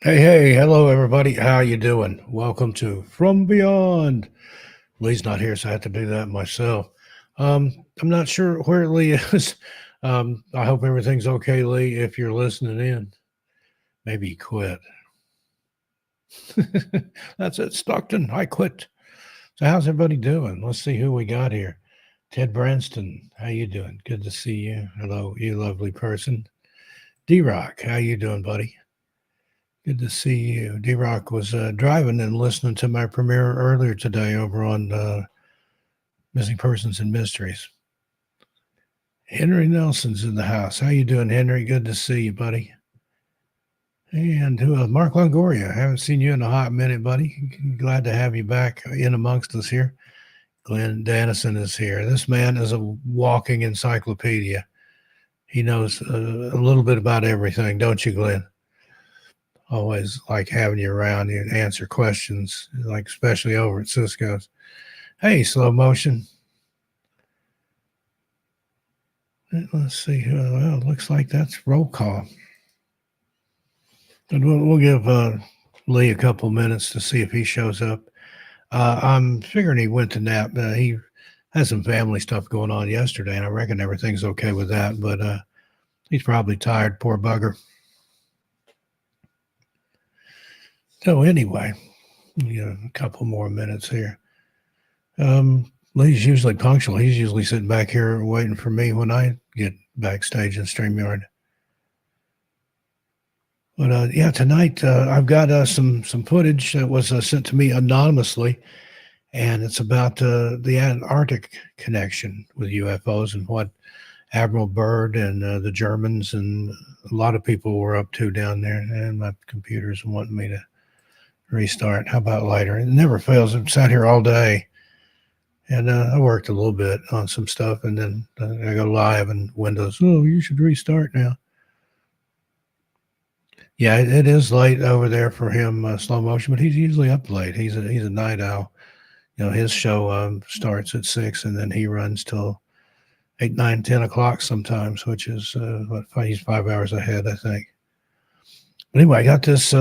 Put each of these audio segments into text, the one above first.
Hello everybody. How you doing? Welcome to From Beyond. Lee's not here, so I have to do that myself. I'm not sure where Lee is. I hope everything's okay, Lee. If you're listening in, maybe he quit. That's it, Stockton. I quit. So how's everybody doing? Let's see who we got here. Ted Branston, how you doing? Good to see you. Hello, you lovely person. D-Rock, how you doing, buddy? Good to see you. D-Rock was driving and listening to my premiere earlier today over on Missing Persons and Mysteries. Henry Nelson's in the house. How you doing, Henry? Good to see you, buddy. And Mark Longoria. Haven't seen you in a hot minute, buddy. Glad to have you back in amongst us here. Glenn Dannison is here. This man is a walking encyclopedia. He knows a little bit about everything, don't you, Glenn? Always like having you around. You answer questions, like especially over at Cisco's. Hey, slow motion. Let's see. Well, it looks like that's roll call. And we'll give Lee a couple minutes to see if he shows up. I'm figuring he went to nap. He had some family stuff going on yesterday, and I reckon everything's okay with that. But he's probably tired, poor bugger. So anyway, a couple more minutes here. Lee's usually punctual. He's usually sitting back here waiting for me when I get backstage in StreamYard. But yeah, tonight I've got some footage that was sent to me anonymously, and it's about the Antarctic connection with UFOs and what Admiral Byrd and the Germans and a lot of people were up to down there. And my computer's wanting me to restart. How about later? It never fails. I've sat here all day, and I worked a little bit on some stuff, and then I go live and Windows. Oh, you should restart now. Yeah, it is late over there for him, slow motion, but he's usually up late. He's a night owl. His show starts at 6, and then he runs till 8, 9, 10 o'clock sometimes, which is he's 5 hours ahead, I think. But anyway, I got this.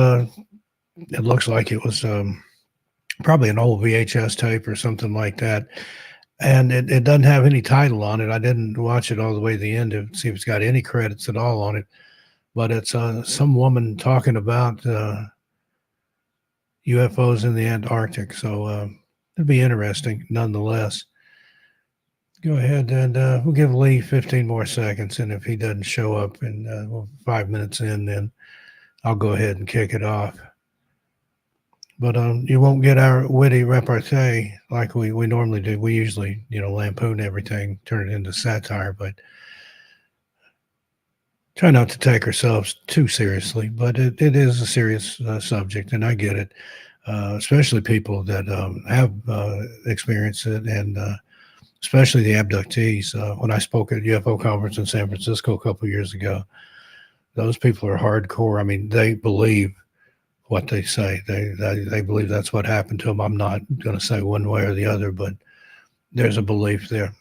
It looks like it was probably an old VHS tape or something like that. And it doesn't have any title on it. I didn't watch it all the way to the end to see if it's got any credits at all on it. But it's some woman talking about UFOs in the Antarctic. So it'd be interesting nonetheless. Go ahead and we'll give Lee 15 more seconds. And if he doesn't show up in 5 minutes in, then I'll go ahead and kick it off. But you won't get our witty repartee like we normally do. We usually, lampoon everything, turn it into satire, but try not to take ourselves too seriously. But it is a serious subject, and I get it, especially people that have experienced it, and especially the abductees. When I spoke at a UFO conference in San Francisco a couple of years ago, those people are hardcore. I mean, they believe what they say. They believe that's what happened to them. I'm not going to say one way or the other, but there's a belief there.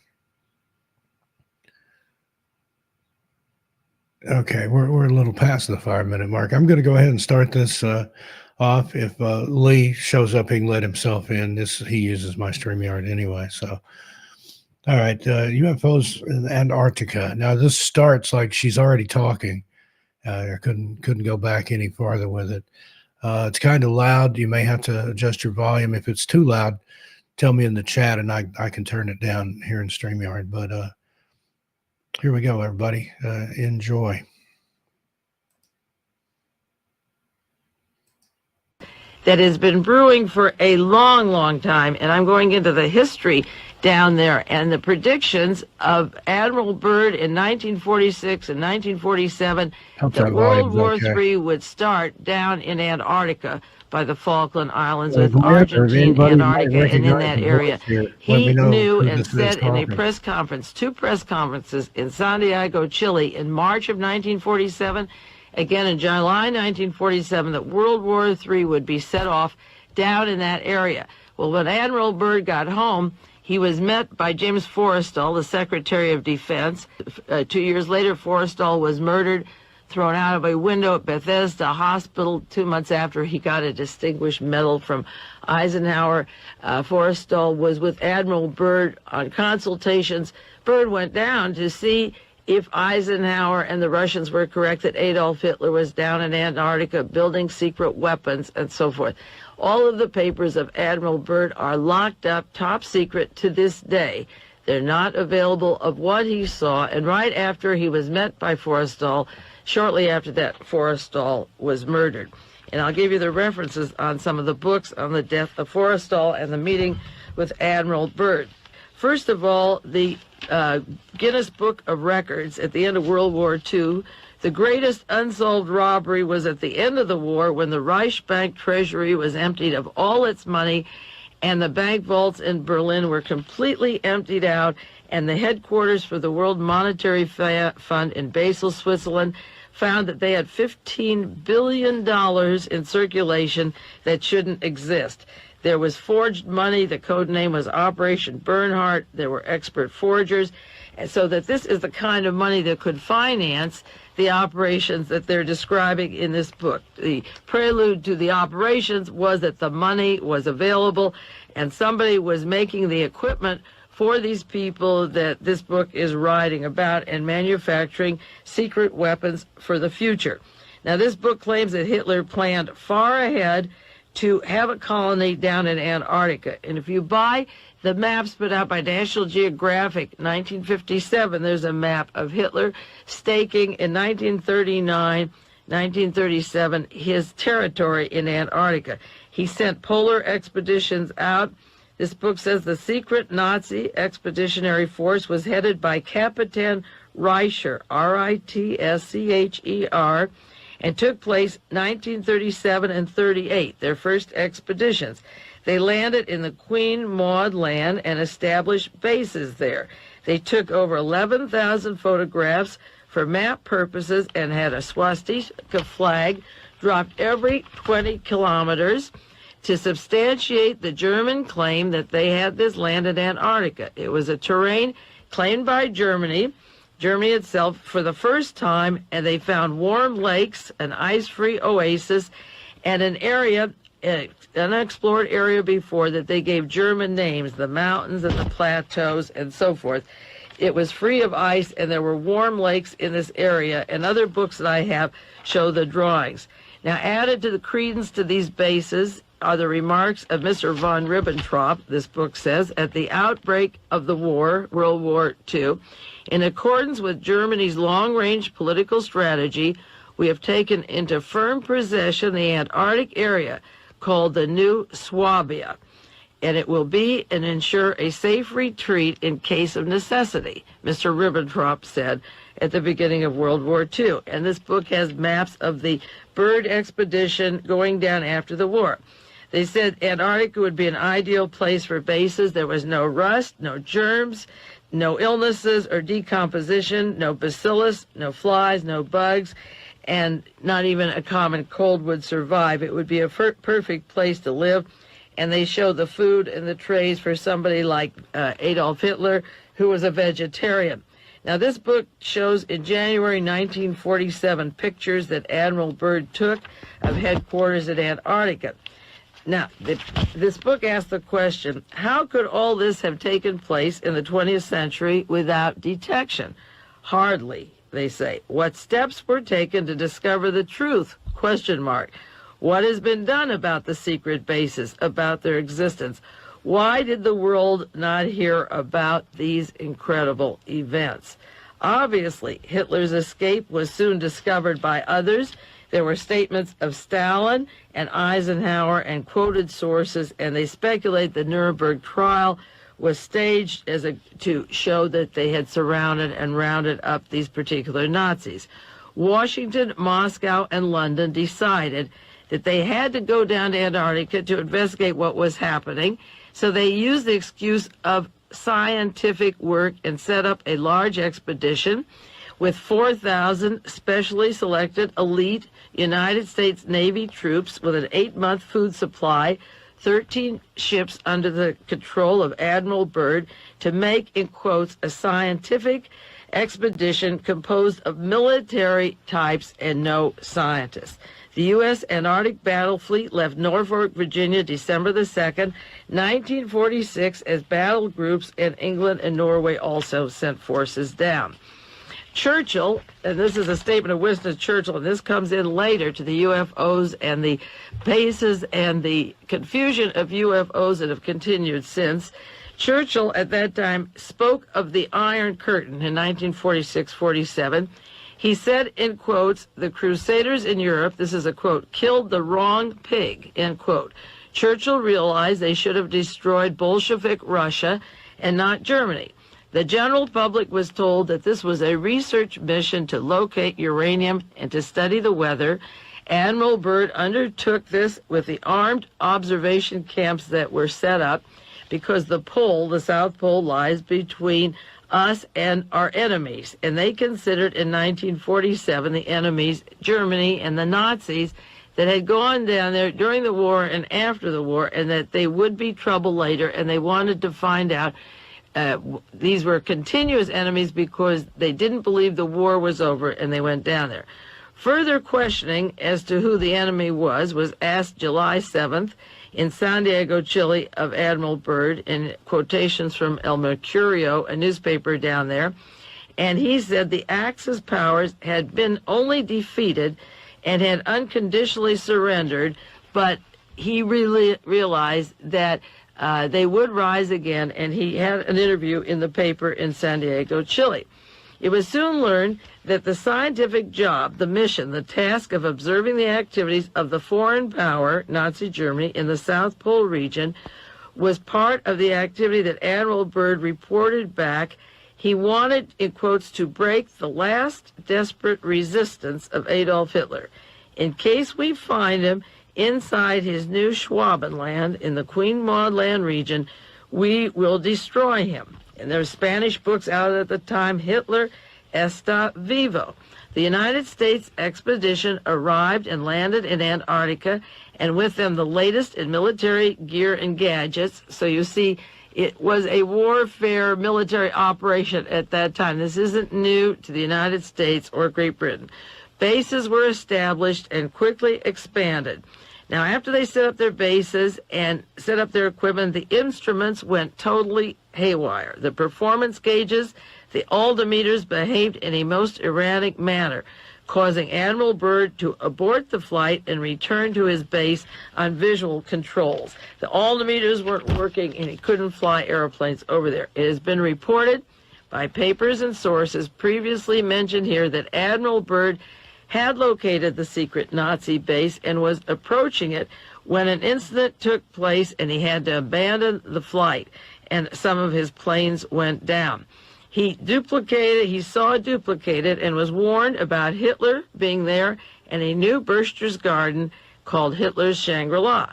Okay, we're a little past the 5-minute mark. I'm going to go ahead and start this off. If Lee shows up, he can let himself in. He uses my StreamYard anyway. So, all right, UFOs in Antarctica. Now this starts like she's already talking. I couldn't go back any farther with it. It's kind of loud. You may have to adjust your volume. If it's too loud, tell me in the chat, and I can turn it down here in StreamYard. But here we go, everybody. Enjoy. That has been brewing for a long, long time, and I'm going into the history down there and the predictions of Admiral Byrd in 1946 and 1947 that World War III would start down in Antarctica by the Falkland Islands with Argentina, Antarctica, and in that area. He knew and said in a press conference, 2 press conferences in Santiago, Chile in March of 1947, again in July 1947, that World War III would be set off down in that area. Well, when Admiral Byrd got home, he was met by James Forrestal, the Secretary of Defense. 2 years later, Forrestal was murdered. thrown out of a window at Bethesda Hospital 2 months after he got a Distinguished Medal from Eisenhower. Forrestal was with Admiral Byrd on consultations. Byrd went down to see if Eisenhower and the Russians were correct that Adolf Hitler was down in Antarctica building secret weapons and so forth. All of the papers of Admiral Byrd are locked up top secret to this day. They're not available of what he saw, and right after he was met by Forrestal, shortly after that, Forrestal was murdered. And I'll give you the references on some of the books on the death of Forrestal and the meeting with Admiral Byrd. First of all, the Guinness Book of Records at the end of World War II, the greatest unsolved robbery was at the end of the war when the Reichsbank treasury was emptied of all its money and the bank vaults in Berlin were completely emptied out, and the headquarters for the World Monetary Fund in Basel, Switzerland, found that they had $15 billion in circulation that shouldn't exist. There was forged money. The code name was Operation Bernhardt. There were expert forgers. And so that this is the kind of money that could finance the operations that they're describing in this book. The prelude to the operations was that the money was available and somebody was making the equipment for these people that this book is writing about and manufacturing secret weapons for the future. Now, this book claims that Hitler planned far ahead to have a colony down in Antarctica. And if you buy the maps put out by National Geographic, 1957, there's a map of Hitler staking in 1939, 1937, his territory in Antarctica. He sent polar expeditions out. This book says the secret Nazi expeditionary force was headed by Captain Reicher, R-I-T-S-C-H-E-R, and took place 1937 and 38, their first expeditions. They landed in the Queen Maud Land and established bases there. They took over 11,000 photographs for map purposes and had a swastika flag dropped every 20 kilometers to substantiate the German claim that they had this land in Antarctica. It was a terrain claimed by Germany itself for the first time, and they found warm lakes, an ice-free oasis, and an area, an unexplored area before that they gave German names, the mountains and the plateaus and so forth. It was free of ice, and there were warm lakes in this area, and other books that I have show the drawings. Now, added to the credence to these bases are the remarks of Mr. von Ribbentrop, this book says, at the outbreak of the war, World War II, in accordance with Germany's long-range political strategy, we have taken into firm possession the Antarctic area called the New Swabia, and it will be and ensure a safe retreat in case of necessity, Mr. Ribbentrop said at the beginning of World War II. And this book has maps of the Byrd expedition going down after the war. They said Antarctica would be an ideal place for bases. There was no rust, no germs, no illnesses or decomposition, no bacillus, no flies, no bugs, and not even a common cold would survive. It would be a perfect place to live. And they show the food and the trays for somebody like Adolf Hitler, who was a vegetarian. Now, this book shows in January 1947 pictures that Admiral Byrd took of headquarters at Antarctica. Now, this book asks the question, how could all this have taken place in the 20th century without detection? Hardly, they say. What steps were taken to discover the truth? Question mark. What has been done about the secret bases, about their existence? Why did the world not hear about these incredible events? Obviously, Hitler's escape was soon discovered by others. There were statements of Stalin and Eisenhower and quoted sources, and they speculate the Nuremberg trial was staged to show that they had surrounded and rounded up these particular Nazis. Washington, Moscow, and London decided that they had to go down to Antarctica to investigate what was happening, so they used the excuse of scientific work and set up a large expedition with 4,000 specially selected elite United States Navy troops with an 8-month food supply, 13 ships under the control of Admiral Byrd to make, in quotes, a scientific expedition composed of military types and no scientists. The U.S. Antarctic Battle Fleet left Norfolk, Virginia, December the 2nd, 1946, as battle groups, and England and Norway also sent forces down. Churchill, and this is a statement of Winston Churchill, and this comes in later to the UFOs and the bases and the confusion of UFOs that have continued since. Churchill at that time spoke of the Iron Curtain in 1946-47. He said, in quotes, "The Crusaders in Europe," this is a quote, "killed the wrong pig," end quote. Churchill realized they should have destroyed Bolshevik Russia and not Germany. The general public was told that this was a research mission to locate uranium and to study the weather. Admiral Byrd undertook this with the armed observation camps that were set up because the pole, the South Pole, lies between us and our enemies. And they considered in 1947 the enemies, Germany and the Nazis, that had gone down there during the war and after the war, and that they would be trouble later, and they wanted to find out. These were continuous enemies because they didn't believe the war was over, and they went down there. Further questioning as to who the enemy was asked July 7th in San Diego, Chile, of Admiral Byrd, in quotations from El Mercurio, a newspaper down there. And he said the Axis powers had been only defeated and had unconditionally surrendered, but he really realized that they would rise again, and he had an interview in the paper in San Diego, Chile. It was soon learned that the scientific job, the mission, the task of observing the activities of the foreign power, Nazi Germany, in the South Pole region was part of the activity that Admiral Byrd reported back. He wanted, in quotes, to break the last desperate resistance of Adolf Hitler. In case we find him inside his new Schwabenland in the Queen Maud Land region, we will destroy him. And there's Spanish books out at the time, Hitler Está Vivo. The United States expedition arrived and landed in Antarctica, and with them the latest in military gear and gadgets. So you see, it was a warfare military operation at that time. This isn't new to the United States or Great Britain. Bases were established and quickly expanded. Now, after they set up their bases and set up their equipment, the instruments went totally haywire. The performance gauges, the altimeters behaved in a most erratic manner, causing Admiral Byrd to abort the flight and return to his base on visual controls. The altimeters weren't working, and he couldn't fly airplanes over there. It has been reported by papers and sources previously mentioned here that Admiral Byrd had located the secret Nazi base and was approaching it when an incident took place, and he had to abandon the flight, and some of his planes went down. He saw it duplicated, and was warned about Hitler being there and a new Berchter's Garden called Hitler's Shangri-La.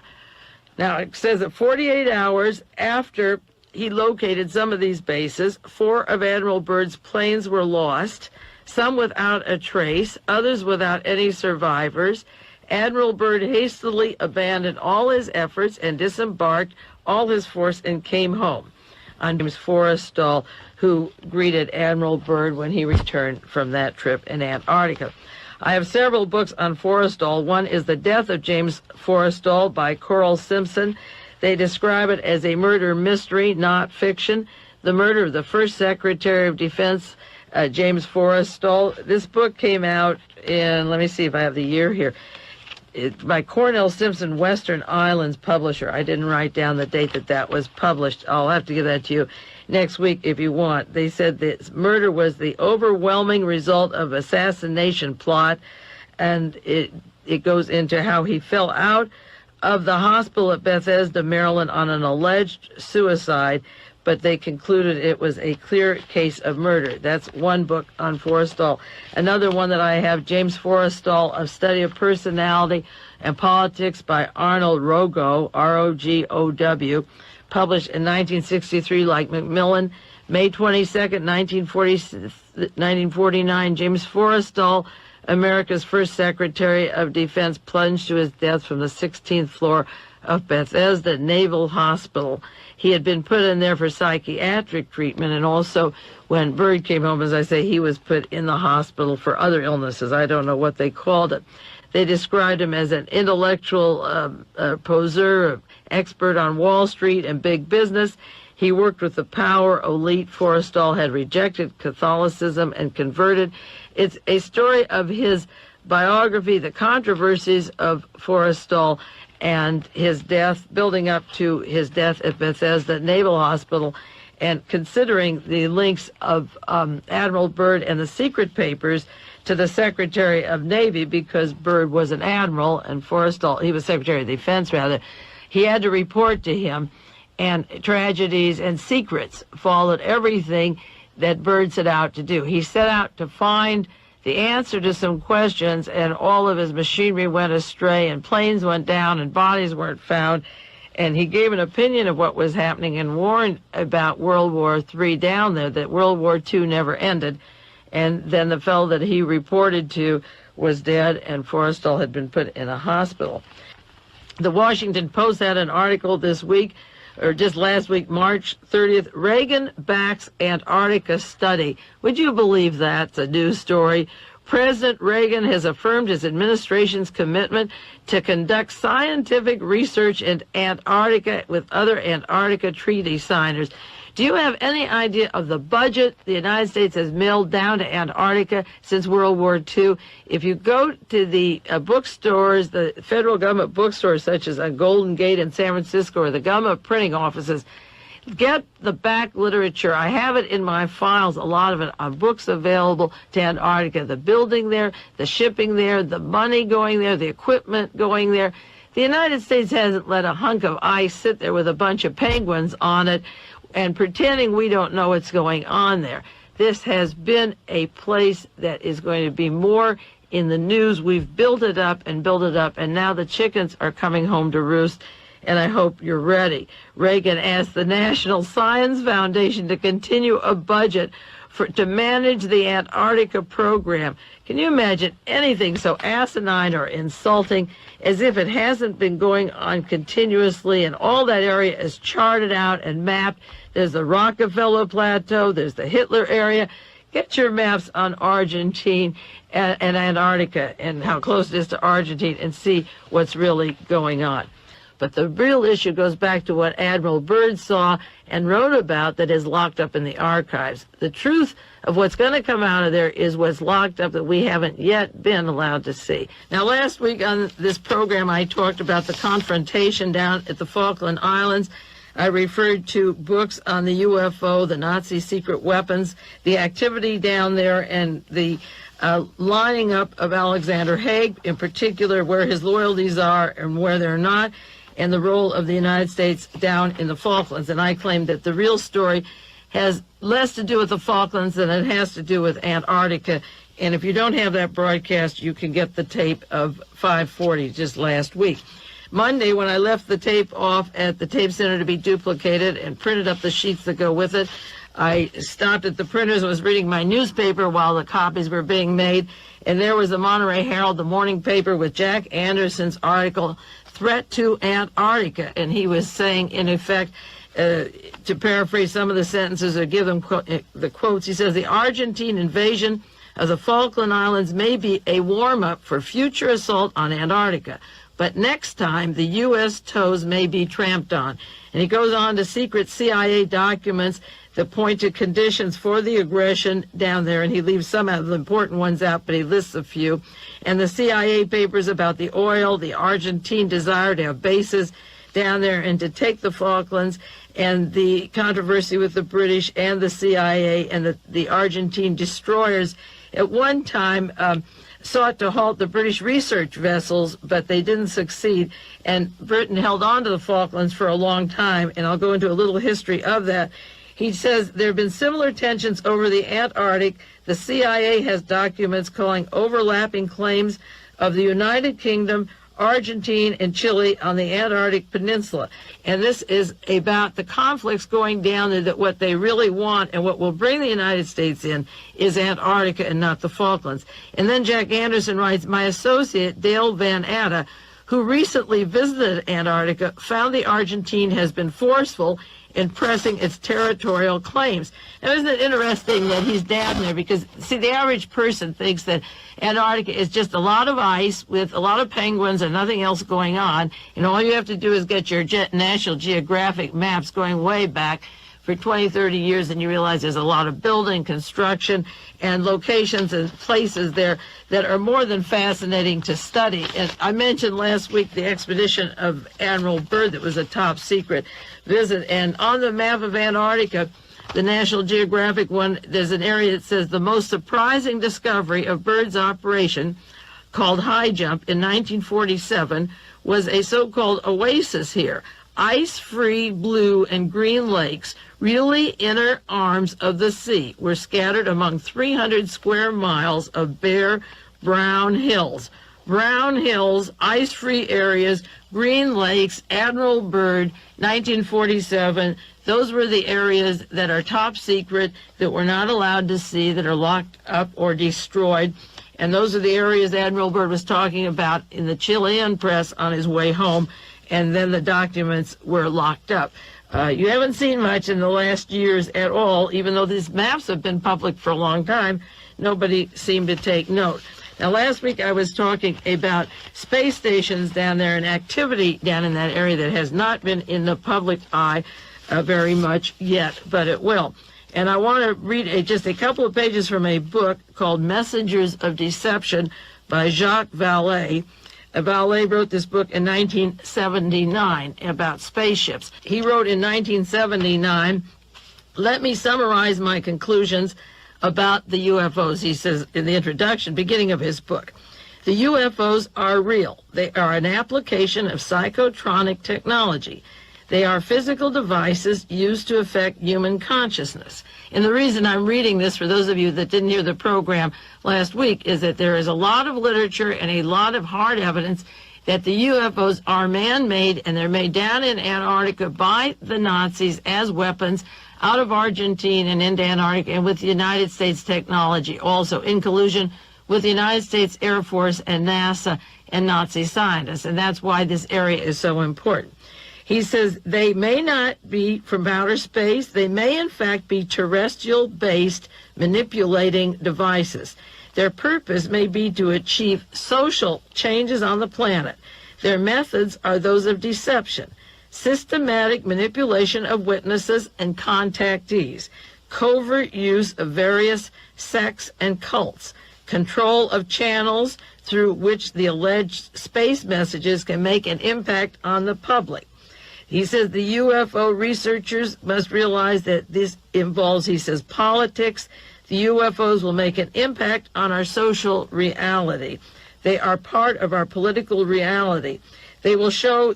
Now, it says that 48 hours after he located some of these bases, 4 of Admiral Byrd's planes were lost, some without a trace, others without any survivors. Admiral Byrd hastily abandoned all his efforts and disembarked all his force and came home. On James Forrestal, who greeted Admiral Byrd when he returned from that trip in Antarctica. I have several books on Forrestal. One is The Death of James Forrestal by Coral Simpson. They describe it as a murder mystery, not fiction. The murder of the first Secretary of Defense, James Forrestal. This book came out in, let me see if I have the year here, by Cornell Simpson, Western Islands publisher. I didn't write down the date that was published. I'll have to give that to you next week if you want. They said this murder was the overwhelming result of assassination plot, and it goes into how he fell out of the hospital at Bethesda, Maryland on an alleged suicide, but they concluded it was a clear case of murder. That's one book on Forrestal. Another one that I have, James Forrestal, A Study of Personality and Politics by Arnold Rogow, R-O-G-O-W, published in 1963 like Macmillan. May 22nd, 1949, James Forrestal, America's first Secretary of Defense, plunged to his death from the 16th floor of Bethesda Naval Hospital. He had been put in there for psychiatric treatment, and also when Byrd came home, as I say, he was put in the hospital for other illnesses. I don't know what they called it. They described him as an intellectual poseur, expert on Wall Street and big business. He worked with the power elite. Forrestal had rejected Catholicism and converted. It's a story of his biography, the controversies of Forrestal and his death, building up to his death at Bethesda Naval Hospital, and considering the links of Admiral Byrd and the secret papers to the Secretary of Navy, because Byrd was an admiral and Forrestal, he was Secretary of Defense rather, he had to report to him, and tragedies and secrets followed everything that Byrd set out to do. He set out to find the answer to some questions, and all of his machinery went astray, and planes went down, and bodies weren't found. And he gave an opinion of what was happening and warned about World War III down there, that World War II never ended. And then the fellow that he reported to was dead, and Forrestal had been put in a hospital. The Washington Post had an article this week, or just last week, March 30th, Reagan backs Antarctica study. Would you believe that? It's a news story. President Reagan has affirmed his administration's commitment to conduct scientific research in Antarctica with other Antarctica treaty signers. Do you have any idea of the budget the United States has mailed down to Antarctica since World War II? If you go to the bookstores, the federal government bookstores such as Golden Gate in San Francisco, or the government printing offices, get the back literature. I have it in my files, a lot of it, on books available to Antarctica. The building there, the shipping there, the money going there, the equipment going there. The United States hasn't let a hunk of ice sit there with a bunch of penguins on it and pretending we don't know what's going on there. This has been a place that is going to be more in the news. We've built it up, and now the chickens are coming home to roost, and I hope you're ready. Reagan asked the National Science Foundation to continue a budget to manage the Antarctica program. Can you imagine anything so asinine or insulting, as if it hasn't been going on continuously, and all that area is charted out and mapped? There's the Rockefeller Plateau, there's the Hitler area. Get your maps on Argentina and Antarctica and how close it is to Argentina, and see what's really going on. But the real issue goes back to what Admiral Byrd saw and wrote about that is locked up in the archives. The truth of what's going to come out of there is what's locked up that we haven't yet been allowed to see. Now, last week on this program, I talked about the confrontation down at the Falkland Islands. I referred to books on the UFO, the Nazi secret weapons, the activity down there, and the lining up of Alexander Haig, in particular, where his loyalties are and where they're not, and the role of the United States down in the Falklands. And I claim that the real story has less to do with the Falklands than it has to do with Antarctica. And if you don't have that broadcast, you can get the tape of 540 just last week. Monday, when I left the tape off at the tape center to be duplicated and printed up the sheets that go with it, I stopped at the printers and was reading my newspaper while the copies were being made, and there was the Monterey Herald, the morning paper, with Jack Anderson's article, Threat to Antarctica, and he was saying, in effect, to paraphrase some of the sentences or give them the quotes, he says, the Argentine invasion of the Falkland Islands may be a warm-up for future assault on Antarctica, but next time the U.S. toes may be tramped on. And he goes on to secret CIA documents that point to conditions for the aggression down there, and he leaves some of the important ones out, but he lists a few. And the CIA papers about the oil, the Argentine desire to have bases down there and to take the Falklands, and the controversy with the British and the CIA and the Argentine destroyers at one time sought to halt the British research vessels, but they didn't succeed, and Britain held on to the Falklands for a long time, and I'll go into a little history of that. He says there have been similar tensions over the Antarctic. The CIA has documents calling overlapping claims of the United Kingdom, Argentina, and Chile on the Antarctic Peninsula. And this is about the conflicts going down there, that what they really want and what will bring the United States in is Antarctica and not the Falklands. And then Jack Anderson writes, my associate, Dale Van Atta, who recently visited Antarctica, found the Argentine has been forceful in pressing its territorial claims. Now, isn't it interesting that he's down there? Because, see, the average person thinks that Antarctica is just a lot of ice with a lot of penguins and nothing else going on, and all you have to do is get your National Geographic maps going way back for 20, 30 years, and you realize there's a lot of building, construction, and locations and places there that are more than fascinating to study. And I mentioned last week the expedition of Admiral Byrd that was a top secret visit. And on the map of Antarctica, the National Geographic one, there's an area that says the most surprising discovery of Byrd's operation, called High Jump in 1947, was a so-called oasis here. Ice-free blue and green lakes, really inner arms of the sea, were scattered among 300 square miles of bare brown hills. Brown hills, ice-free areas, green lakes, Admiral Byrd, 1947. Those were the areas that are top secret, that we're not allowed to see, that are locked up or destroyed. And those are the areas Admiral Byrd was talking about in the Chilean press on his way home. And then the documents were locked up. You haven't seen much in the last years at all, even though these maps have been public for a long time. Nobody seemed to take note. Now, last week I was talking about space stations down there and activity down in that area that has not been in the public eye very much yet, but it will. And I want to read just a couple of pages from a book called Messengers of Deception by Jacques Vallée. Vallée wrote this book in 1979 about spaceships. He wrote in 1979, "Let me summarize my conclusions about the UFOs," he says in the introduction, beginning of his book. "The UFOs are real. They are an application of psychotronic technology. They are physical devices used to affect human consciousness." And the reason I'm reading this, for those of you that didn't hear the program last week, is that there is a lot of literature and a lot of hard evidence that the UFOs are man-made, and they're made down in Antarctica by the Nazis as weapons out of Argentina and into Antarctica, and with the United States technology also, in collusion with the United States Air Force and NASA and Nazi scientists. And that's why this area is so important. He says they may not be from outer space. They may, in fact, be terrestrial-based manipulating devices. Their purpose may be to achieve social changes on the planet. Their methods are those of deception, systematic manipulation of witnesses and contactees, covert use of various sects and cults, control of channels through which the alleged space messages can make an impact on the public. He says the UFO researchers must realize that this involves, he says, politics. The UFOs will make an impact on our social reality. They are part of our political reality. They will show,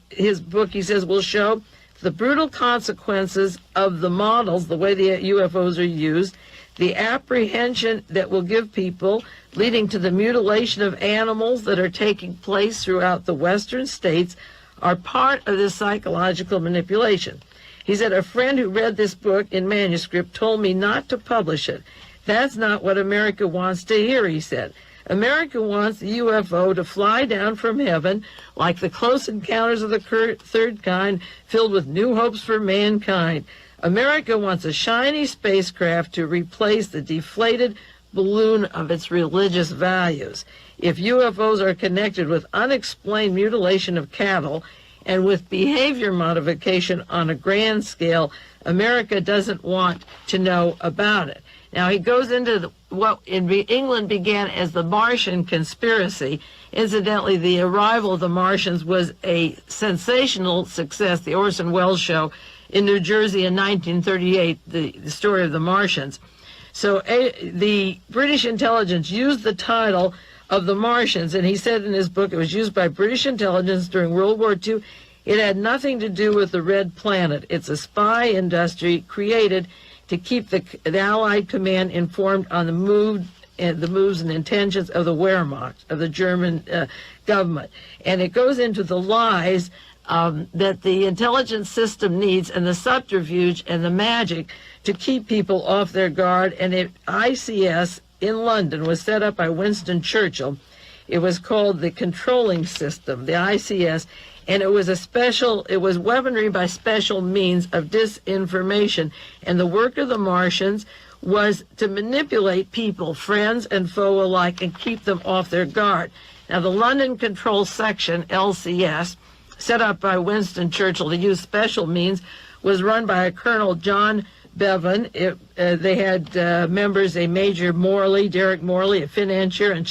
his book, he says, will show the brutal consequences of the models, the way the UFOs are used, the apprehension that will give people, leading to the mutilation of animals that are taking place throughout the western states, are part of this psychological manipulation. He said, "A friend who read this book in manuscript told me not to publish it. That's not what America wants to hear," he said. "America wants the UFO to fly down from heaven like the Close Encounters of the Third Kind, filled with new hopes for mankind. America wants a shiny spacecraft to replace the deflated balloon of its religious values. If UFOs are connected with unexplained mutilation of cattle and with behavior modification on a grand scale, America doesn't want to know about it." Now, he goes into what in England began as the Martian conspiracy. Incidentally, the arrival of the Martians was a sensational success, the Orson Welles show in New Jersey in 1938, the story of the Martians. So the British intelligence used the title of the Martians, and he said in his book it was used by British intelligence during World War II. It had nothing to do with the Red Planet. It's a spy industry created to keep the Allied command informed on the moves and intentions of the Wehrmacht, of the German government. And it goes into the lies that the intelligence system needs, and the subterfuge and the magic to keep people off their guard. And ICS in London was set up by Winston Churchill. It was called the Controlling System, the ICS, and it was weaponry by special means of disinformation. And the work of the Martians was to manipulate people, friends and foe alike, and keep them off their guard. Now, the London Control Section, LCS, set up by Winston Churchill to use special means, was run by a Colonel John Bevan. They had members, a Major Morley, Derek Morley, a financier and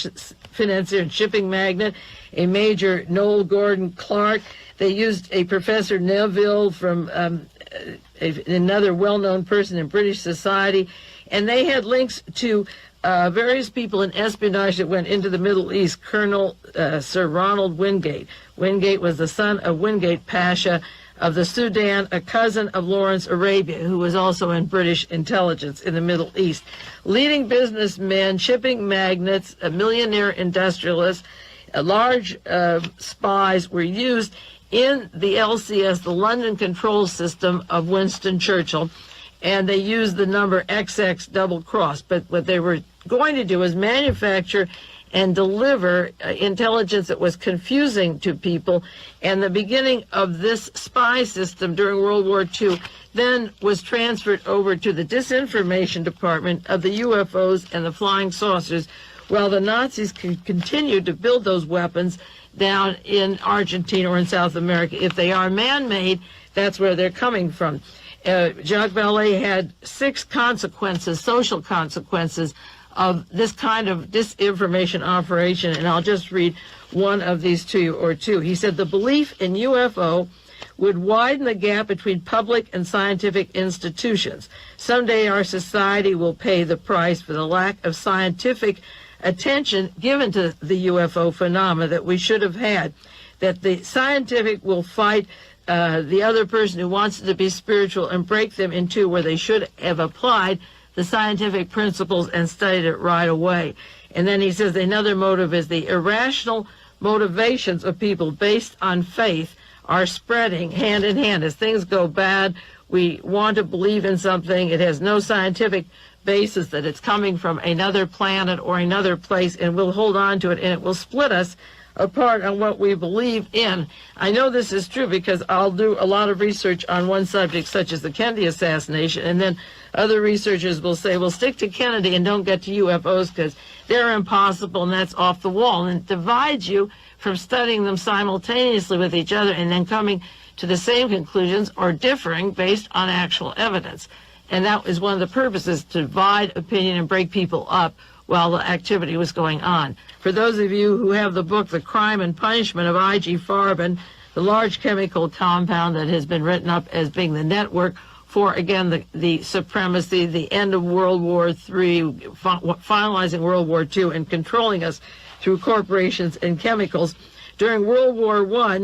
shipping magnate, a Major Noel Gordon Clark. They used a Professor Neville from another well-known person in British society, and they had links to various people in espionage that went into the Middle East. Colonel Sir Ronald Wingate. Wingate was the son of Wingate Pasha of the Sudan, a cousin of Lawrence Arabia, who was also in British intelligence in the Middle East. Leading businessmen, shipping magnates, millionaire industrialists, large spies were used in the LCS, the London Control System of Winston Churchill, and they used the number XX double cross. But what they were going to do was manufacture and deliver intelligence that was confusing to people. And the beginning of this spy system during World War II then was transferred over to the disinformation department of the UFOs and the flying saucers, while the Nazis continued to build those weapons down in Argentina or in South America. If they are man-made, that's where they're coming from. Jacques Vallée had 6 consequences, social consequences, of this kind of disinformation operation, and I'll just read one of these to you, or two. He said the belief in UFO would widen the gap between public and scientific institutions. Someday our society will pay the price for the lack of scientific attention given to the UFO phenomena that we should have had, that the scientific will fight the other person who wants to be spiritual and break them in two, where they should have applied the scientific principles and studied it right away. And then he says another motive is the irrational motivations of people based on faith are spreading hand in hand. As things go bad, we want to believe in something. It has no scientific basis that it's coming from another planet or another place, and we'll hold on to it, and it will split us apart on what we believe in. I know this is true because I'll do a lot of research on one subject, such as the Kennedy assassination, and then other researchers will say, well, stick to Kennedy and don't get to UFOs because they're impossible and that's off the wall. And it divides you from studying them simultaneously with each other and then coming to the same conclusions or differing based on actual evidence. And that is one of the purposes, to divide opinion and break people up while the activity was going on. For those of you who have the book, The Crime and Punishment of I.G. Farben, the large chemical compound that has been written up as being the network for, again, the supremacy, the end of World War III, finalizing World War II, and controlling us through corporations and chemicals. During World War I,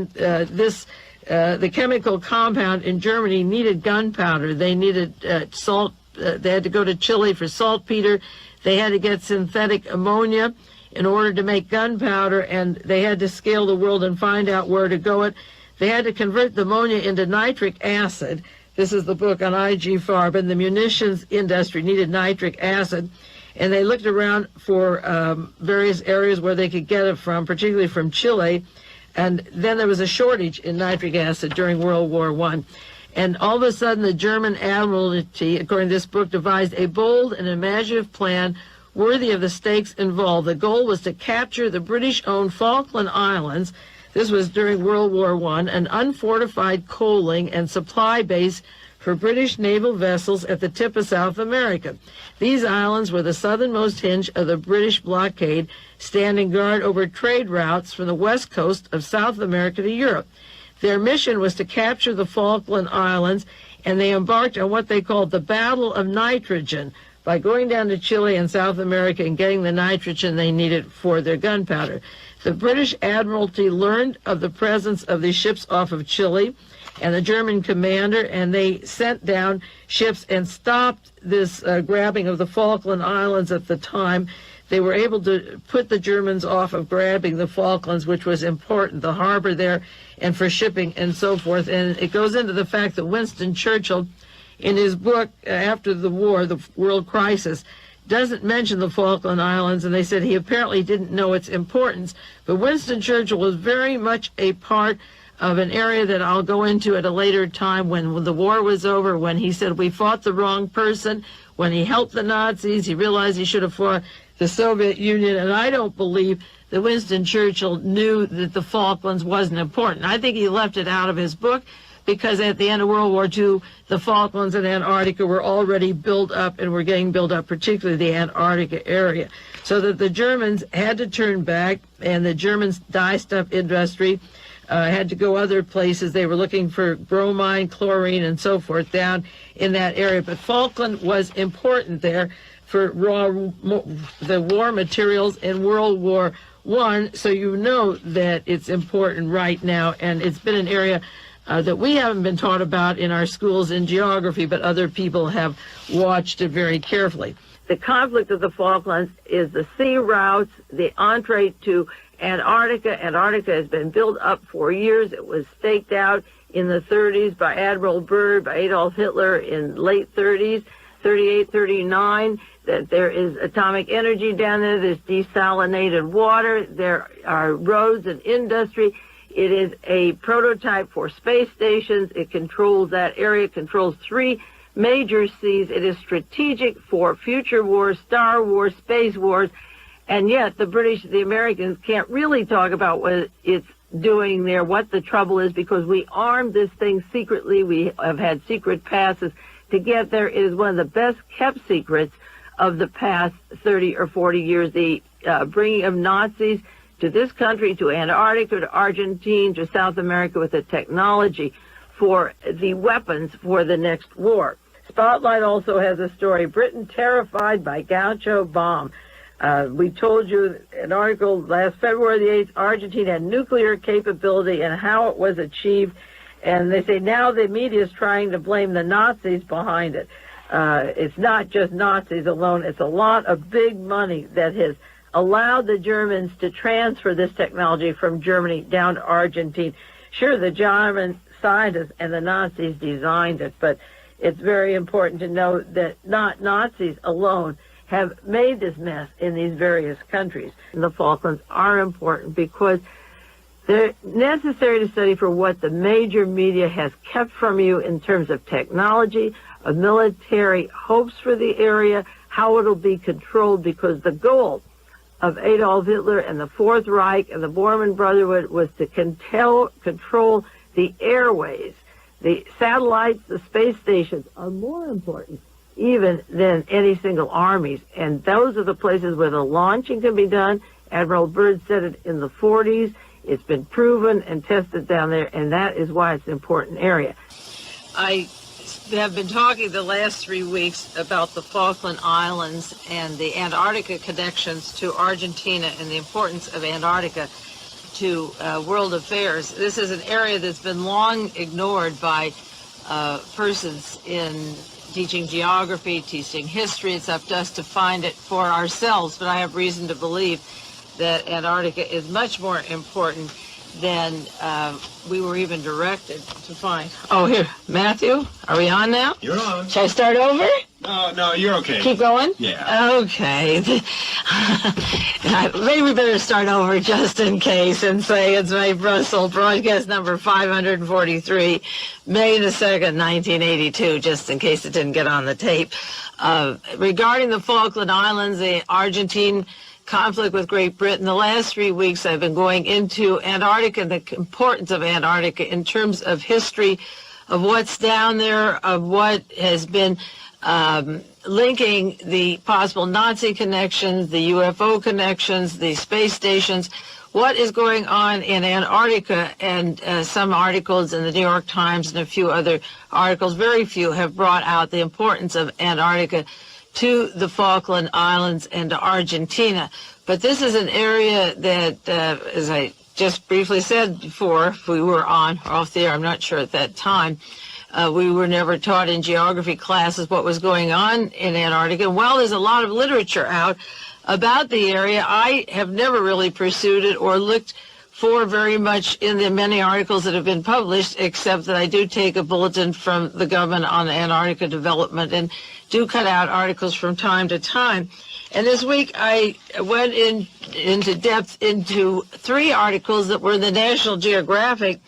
the chemical compound in Germany needed gunpowder. They needed salt. They had to go to Chile for saltpeter. They had to get synthetic ammonia in order to make gunpowder, and they had to scale the world and find out where to go it. They had to convert the ammonia into nitric acid. This is the book on I.G. Farben. The munitions industry needed nitric acid, and they looked around for various areas where they could get it from, particularly from Chile. And then there was a shortage in nitric acid during World War I. And all of a sudden, the German Admiralty, according to this book, devised a bold and imaginative plan worthy of the stakes involved. The goal was to capture the British-owned Falkland Islands. This was during World War I, an unfortified coaling and supply base for British naval vessels at the tip of South America. These islands were the southernmost hinge of the British blockade, standing guard over trade routes from the west coast of South America to Europe. Their mission was to capture the Falkland Islands, and they embarked on what they called the Battle of Nitrogen by going down to Chile and South America and getting the nitrogen they needed for their gunpowder. The British Admiralty learned of the presence of these ships off of Chile and the German commander, and they sent down ships and stopped this grabbing of the Falkland Islands at the time. They were able to put the Germans off of grabbing the Falklands, which was important, the harbor there, and for shipping and so forth. And it goes into the fact that Winston Churchill, in his book after the war, The World Crisis, doesn't mention the Falkland Islands, and they said he apparently didn't know its importance. But Winston Churchill was very much a part of an area that I'll go into at a later time when the war was over, when he said we fought the wrong person. When he helped the Nazis, he realized he should have fought the Soviet Union, and I don't believe that Winston Churchill knew that the Falklands wasn't important. I think he left it out of his book because at the end of World War II, the Falklands and Antarctica were already built up and were getting built up, particularly the Antarctica area. So that the Germans had to turn back, and the Germans' dye stuff industry had to go other places. They were looking for bromine, chlorine, and so forth down in that area. But Falkland was important there for the war materials in World War I, so you know that it's important right now, and it's been an area that we haven't been taught about in our schools in geography, but other people have watched it very carefully. The conflict of the Falklands is the sea routes, the entree to Antarctica. Antarctica has been built up for years. It was staked out in the 30s by Admiral Byrd, by Adolf Hitler in late 30s, 38, 39, that there is atomic energy down there. There's desalinated water. There are roads and industry. It is a prototype for space stations. It controls that area, controls 3 major seas. It is strategic for future wars, Star Wars, space wars. And yet the British, the Americans can't really talk about what it's doing there, what the trouble is, because we armed this thing secretly. We have had secret passes to get there. It is one of the best kept secrets of the past 30 or 40 years, the bringing of Nazis to this country, to Antarctica, to Argentina, to South America with the technology for the weapons for the next war. Spotlight also has a story, Britain terrified by Gaucho bomb. We told you an article last February the 8th, Argentina had nuclear capability and how it was achieved. And they say now the media is trying to blame the Nazis behind it. It's not just Nazis alone. It's a lot of big money that has allowed the Germans to transfer this technology from Germany down to Argentina. Sure, the German scientists and the Nazis designed it, but it's very important to know that not Nazis alone have made this mess in these various countries. And the Falklands are important because they're necessary to study for what the major media has kept from you in terms of technology, of military hopes for the area, how it'll be controlled, because the goal of Adolf Hitler and the Fourth Reich and the Bormann Brotherhood was to control the airways. The satellites, the space stations are more important even than any single armies. And those are the places where the launching can be done. Admiral Byrd said it in the 40s. It's been proven and tested down there, and that is why it's an important area. I have been talking the last 3 weeks about the Falkland Islands and the Antarctica connections to Argentina and the importance of Antarctica to world affairs. This is an area that's been long ignored by persons in teaching geography, teaching history. It's up to us to find it for ourselves, but I have reason to believe that Antarctica is much more important than we were even directed to find. Oh, here, Matthew, are we on now? You're on. Should I start over? No, you're okay. Keep going? Yeah. Okay. Maybe we better start over just in case and say it's my Brussels broadcast number 543, May the 2nd, 1982, just in case it didn't get on the tape. Regarding the Falkland Islands, the Argentine conflict with Great Britain, the last 3 weeks I've been going into Antarctica and the importance of Antarctica in terms of history, of what's down there, of what has been linking the possible Nazi connections, the UFO connections, the space stations, what is going on in Antarctica, and some articles in the New York Times and a few other articles, very few, have brought out the importance of Antarctica to the Falkland Islands and to Argentina. But this is an area that, as I just briefly said before, if we were on or off the air, I'm not sure at that time, we were never taught in geography classes what was going on in Antarctica. Well, there's a lot of literature out about the area. I have never really pursued it or looked for very much in the many articles that have been published, except that I do take a bulletin from the government on Antarctica development and do cut out articles from time to time. And this week I went into depth into 3 articles that were in the National Geographic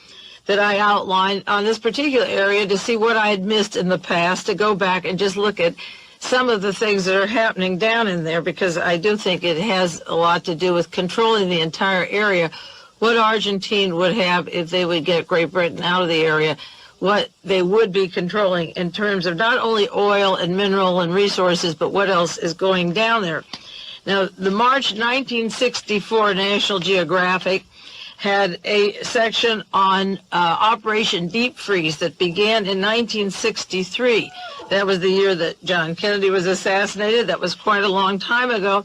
that I outlined on this particular area to see what I had missed in the past, to go back and just look at some of the things that are happening down in there, because I do think it has a lot to do with controlling the entire area. What Argentina would have if they would get Great Britain out of the area, what they would be controlling in terms of not only oil and mineral and resources, but what else is going down there. Now, the March 1964 National Geographic had a section on Operation Deep Freeze that began in 1963. That was the year that John Kennedy was assassinated. That was quite a long time ago.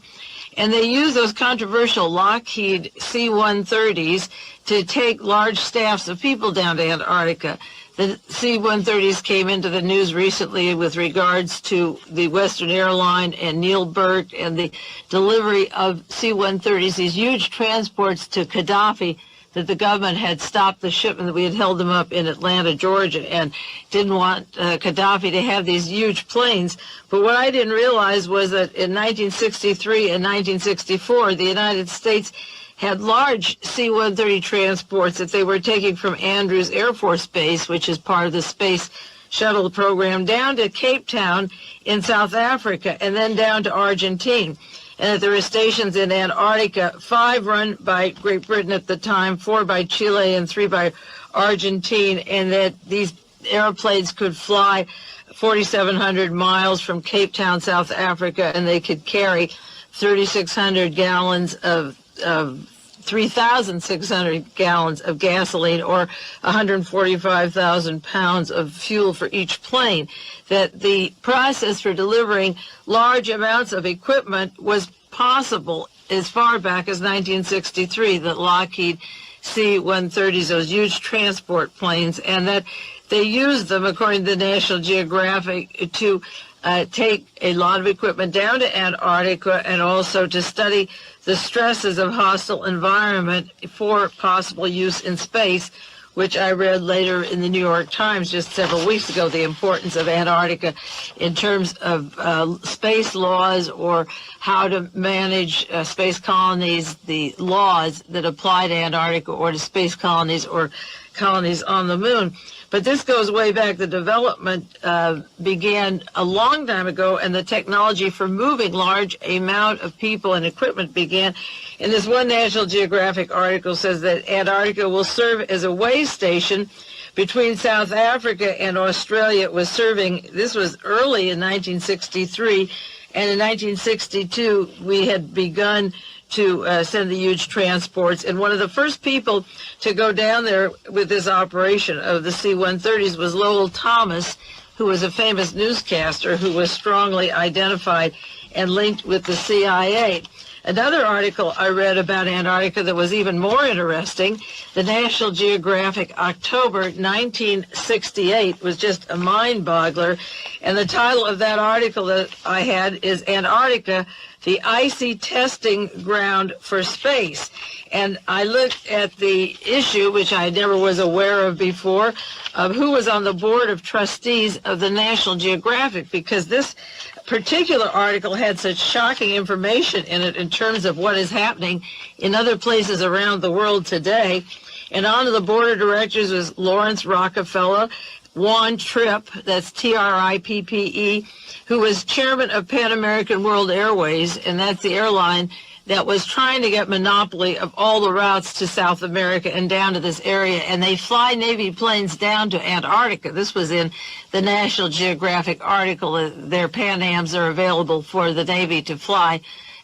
And they used those controversial Lockheed C-130s to take large staffs of people down to Antarctica. The C-130s came into the news recently with regards to the Western Airline and Neil Burt and the delivery of C-130s, these huge transports to Gaddafi, that the government had stopped the shipment, that we had held them up in Atlanta, Georgia, and didn't want Gaddafi to have these huge planes. But what I didn't realize was that in 1963 and 1964, the United States had large C-130 transports that they were taking from Andrews Air Force Base, which is part of the Space Shuttle program, down to Cape Town in South Africa, and then down to Argentina. And that there were stations in Antarctica, 5 run by Great Britain at the time, 4 by Chile, and 3 by Argentina, and that these airplanes could fly 4,700 miles from Cape Town, South Africa, and they could carry 3,600 gallons of 3,600 gallons of gasoline, or 145,000 pounds of fuel for each plane. That the process for delivering large amounts of equipment was possible as far back as 1963, that Lockheed C-130s, those huge transport planes, and that they used them, according to the National Geographic, to take a lot of equipment down to Antarctica, and also to study the stresses of hostile environment for possible use in space, which I read later in the New York Times just several weeks ago, the importance of Antarctica in terms of space laws, or how to manage space colonies, the laws that apply to Antarctica or to space colonies or colonies on the moon. But this goes way back. The development began a long time ago, and the technology for moving large amount of people and equipment began. And this one National Geographic article says that Antarctica will serve as a way station between South Africa and Australia. It was serving, this was early in 1963, and in 1962 we had begun to send the huge transports. And one of the first people to go down there with this operation of the C-130s was Lowell Thomas, who was a famous newscaster who was strongly identified and linked with the CIA. Another article I read about Antarctica that was even more interesting, the National Geographic, October 1968, was just a mind-boggler. And the title of that article that I had is Antarctica, the Icy Testing Ground for Space. And I looked at the issue, which I never was aware of before, of who was on the board of trustees of the National Geographic, because this particular article had such shocking information in it in terms of what is happening in other places around the world today. And on the board of directors was Lawrence Rockefeller, Juan Trippe, that's Trippe, who was chairman of Pan American World Airways, and that's the airline that was trying to get monopoly of all the routes to South America and down to this area. And they fly Navy planes down to Antarctica. This was in the National Geographic article. Their Pan Ams are available for the Navy to fly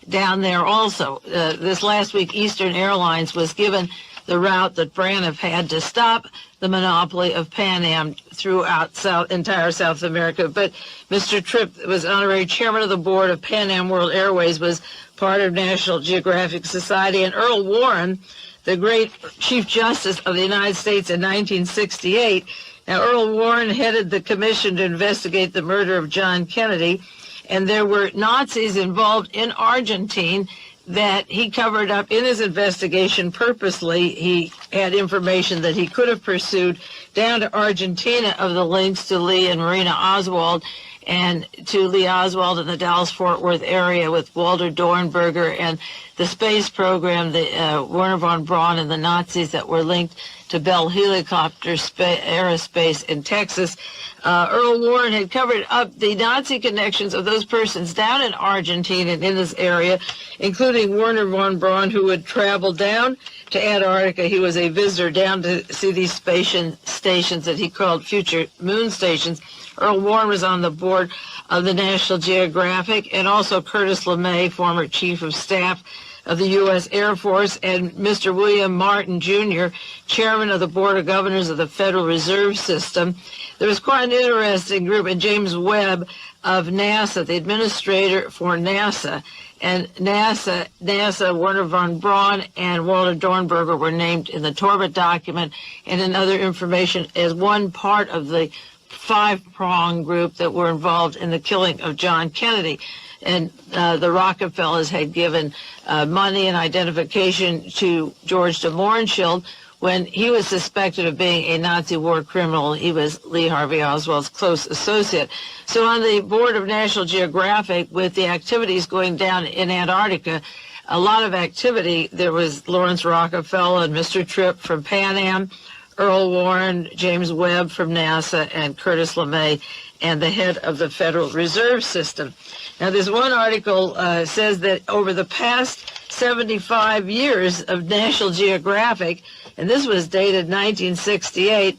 down there also. This last week, Eastern Airlines was given the route that Braniff had to stop the monopoly of Pan Am throughout entire South America. But Mr. Tripp was honorary chairman of the board of Pan Am World Airways, was part of National Geographic Society, and Earl Warren, the great Chief Justice of the United States in 1968. Now, Earl Warren headed the commission to investigate the murder of John Kennedy, and there were Nazis involved in Argentina that he covered up in his investigation purposely. He had information that he could have pursued down to Argentina of the links to Lee and Marina Oswald, and to Lee Oswald in the Dallas-Fort Worth area with Walter Dornberger and the space program, the Werner von Braun and the Nazis that were linked to Bell Helicopter Aerospace in Texas. Earl Warren had covered up the Nazi connections of those persons down in Argentina and in this area, including Werner von Braun, who had traveled down to Antarctica. He was a visitor down to see these stations that he called future moon stations. Earl Warren was on the board of the National Geographic, and also Curtis LeMay, former chief of staff of the U.S. Air Force, and Mr. William Martin, Jr., chairman of the Board of Governors of the Federal Reserve System. There was quite an interesting group, and James Webb of NASA, the administrator for NASA. And NASA, Werner von Braun and Walter Dornberger were named in the Torbett document and in other information as one part of the five-prong group that were involved in the killing of John Kennedy. And the Rockefellers had given money and identification to George de Mohrenschildt when he was suspected of being a Nazi war criminal. He was Lee Harvey Oswald's close associate. So on the board of National Geographic, with the activities going down in Antarctica, a lot of activity. There was Lawrence Rockefeller and Mr. Tripp from Pan Am, Earl Warren, James Webb from NASA, and Curtis LeMay, and the head of the Federal Reserve System. Now, this one article says that over the past 75 years of National Geographic, and this was dated 1968,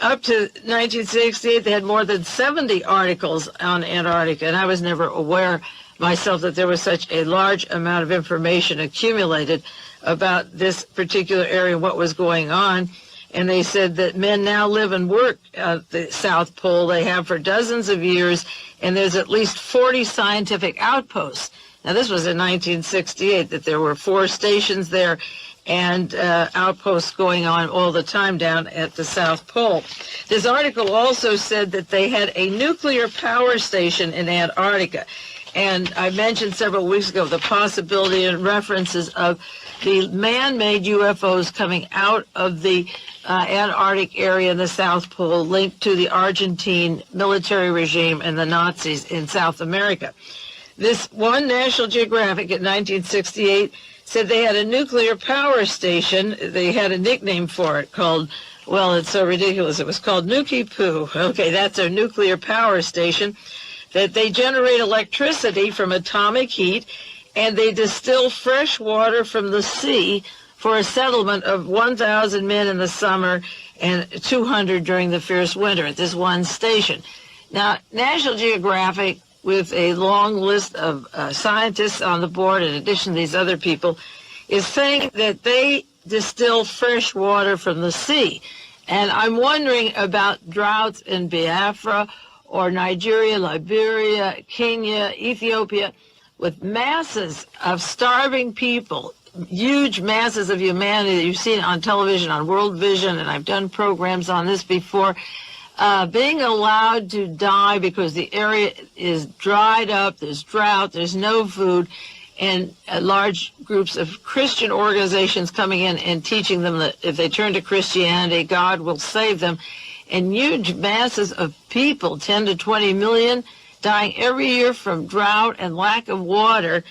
up to 1968, they had more than 70 articles on Antarctica, and I was never aware myself that there was such a large amount of information accumulated about this particular area and what was going on. And they said that men now live and work at the South Pole. They have for dozens of years, and there's at least 40 scientific outposts. Now, this was in 1968, that there were 4 stations there and outposts going on all the time down at the South Pole. This article also said that they had a nuclear power station in Antarctica. And I mentioned several weeks ago the possibility and references of the man-made UFOs coming out of the Antarctic area in the South Pole, linked to the Argentine military regime and the Nazis in South America. This one, National Geographic in 1968, said they had a nuclear power station. They had a nickname for it called, well, it's so ridiculous, it was called Nuki Poo. Okay, that's their nuclear power station, that they generate electricity from atomic heat, and they distill fresh water from the sea for a settlement of 1,000 men in the summer and 200 during the fierce winter at this one station. Now, National Geographic, with a long list of scientists on the board, in addition to these other people, is saying that they distill fresh water from the sea. And I'm wondering about droughts in Biafra or Nigeria, Liberia, Kenya, Ethiopia, with masses of starving people, huge masses of humanity that you've seen on television, on World Vision, and I've done programs on this before, being allowed to die because the area is dried up, there's drought, there's no food, and large groups of Christian organizations coming in and teaching them that if they turn to Christianity, God will save them, and huge masses of people, 10 to 20 million, dying every year from drought and lack of water.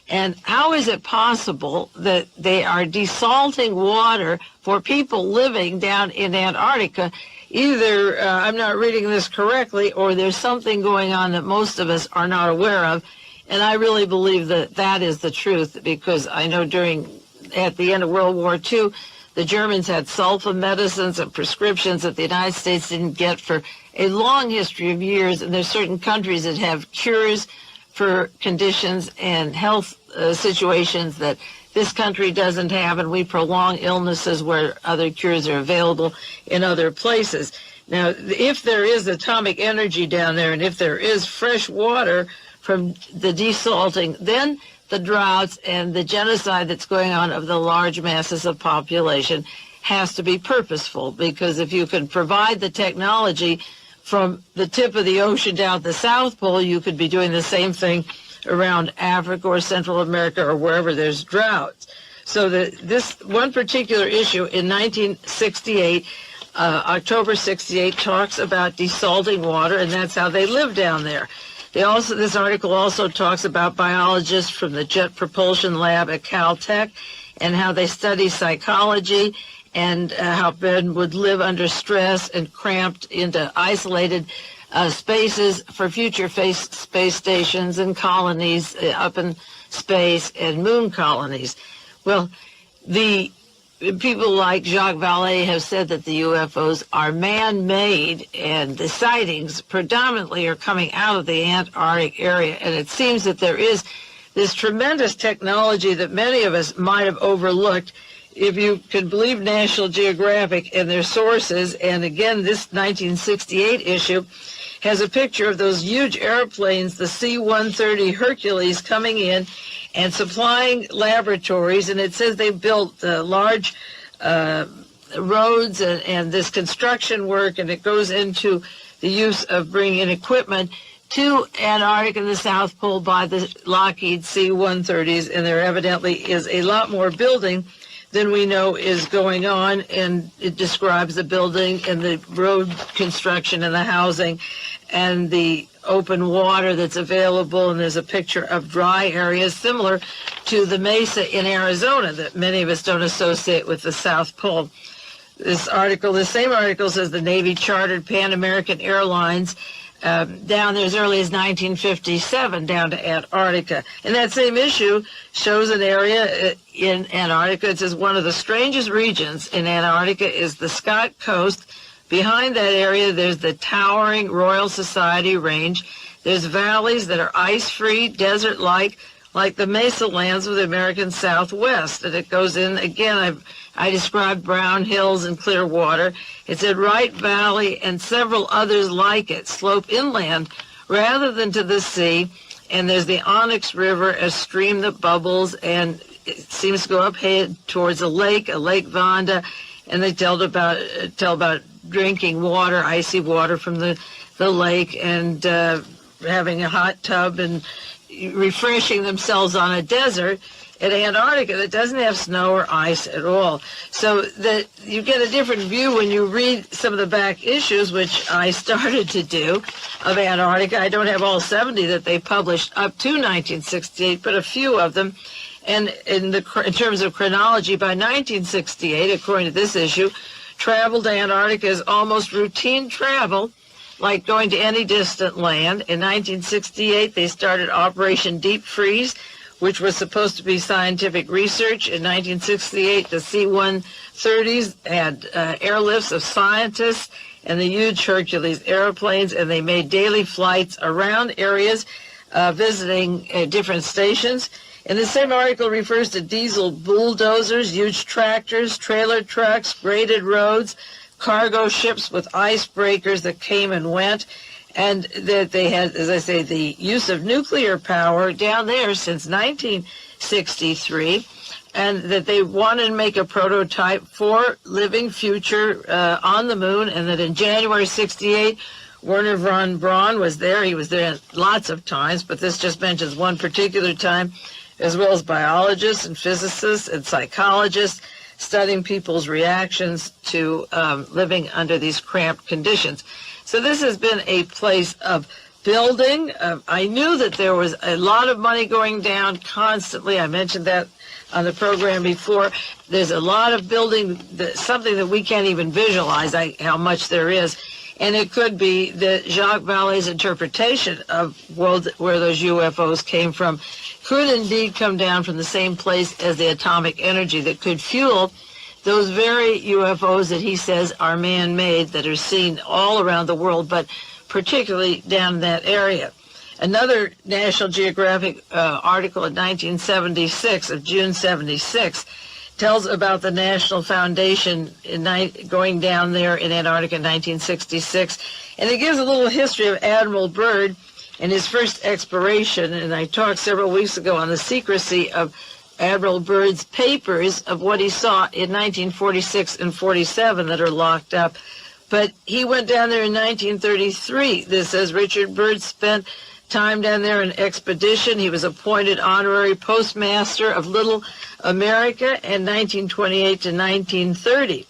And how is it possible that they are desalting water for people living down in Antarctica? Either I'm not reading this correctly, or there's something going on that most of us are not aware of. And I really believe that that is the truth, because I know at the end of World War II, the Germans had sulfa medicines and prescriptions that the United States didn't get for a long history of years. And there's certain countries that have cures for conditions and health situations that this country doesn't have, and we prolong illnesses where other cures are available in other places. Now, if there is atomic energy down there, and if there is fresh water from the desalting, then the droughts and the genocide that's going on of the large masses of population has to be purposeful, because if you can provide the technology from the tip of the ocean down at the South Pole, you could be doing the same thing around Africa or Central America or wherever there's droughts. So this one particular issue in 1968, October 68, talks about desalting water, and that's how they live down there. This article also talks about biologists from the Jet Propulsion Lab at Caltech and how they study psychology and how men would live under stress and cramped into isolated spaces for future space stations and colonies up in space and moon colonies. Well, the people like Jacques Vallée have said that the UFOs are man-made, and the sightings predominantly are coming out of the Antarctic area. And it seems that there is this tremendous technology that many of us might have overlooked if you could believe National Geographic and their sources. And again, this 1968 issue has a picture of those huge airplanes, the C-130 Hercules, coming in and supplying laboratories. And it says they built large roads and this construction work, and it goes into the use of bringing equipment to Antarctica and the South Pole by the Lockheed C-130s, and there evidently is a lot more building than we know is going on, and it describes the building and the road construction and the housing and the open water that's available, and there's a picture of dry areas similar to the mesa in Arizona that many of us don't associate with the South Pole. This same article says the Navy chartered Pan American Airlines down there as early as 1957 down to Antarctica. And that same issue shows an area in Antarctica. It says one of the strangest regions in Antarctica is the Scott Coast. Behind that area, there's the towering Royal Society Range. There's valleys that are ice-free, desert-like the mesa lands of the American Southwest. And it goes in, again, I described brown hills and clear water. It said Wright Valley and several others like it slope inland rather than to the sea. And there's the Onyx River, a stream that bubbles, and it seems to go up towards a Lake Vanda. And they tell about drinking water, icy water from the lake, and having a hot tub and refreshing themselves on a desert at Antarctica that doesn't have snow or ice at all. So that you get a different view when you read some of the back issues, which I started to do, of Antarctica. I don't have all 70 that they published up to 1968, but a few of them. And in terms of chronology, by 1968, according to this issue, travel to Antarctica is almost routine travel, like going to any distant land. In 1968, they started Operation Deep Freeze, which was supposed to be scientific research. In 1968, the C-130s had airlifts of scientists and the huge Hercules airplanes, and they made daily flights around areas, visiting different stations. And the same article refers to diesel bulldozers, huge tractors, trailer trucks, graded roads, cargo ships with icebreakers that came and went, and that they had, as I say, the use of nuclear power down there since 1963, and that they wanted to make a prototype for living future on the moon, and that in January 68, Werner von Braun was there. He was there lots of times, but this just mentions one particular time, as well as biologists and physicists and psychologists studying people's reactions to living under these cramped conditions. So this has been a place of building. I knew that there was a lot of money going down constantly. I mentioned that on the program before. There's a lot of building, something that we can't even visualize how much there is. And it could be that Jacques Vallée's interpretation of where those UFOs came from could indeed come down from the same place as the atomic energy that could fuel those very UFOs that he says are man-made, that are seen all around the world, but particularly down in that area. Another National Geographic article in 1976, of June 76, tells about the National Foundation going down there in Antarctica in 1966. And it gives a little history of Admiral Byrd and his first exploration. And I talked several weeks ago on the secrecy of Admiral Byrd's papers of what he saw in 1946 and 47 that are locked up. But he went down there in 1933. This says Richard Byrd spent time down there in expedition. He was appointed honorary postmaster of Little America in 1928 to 1930.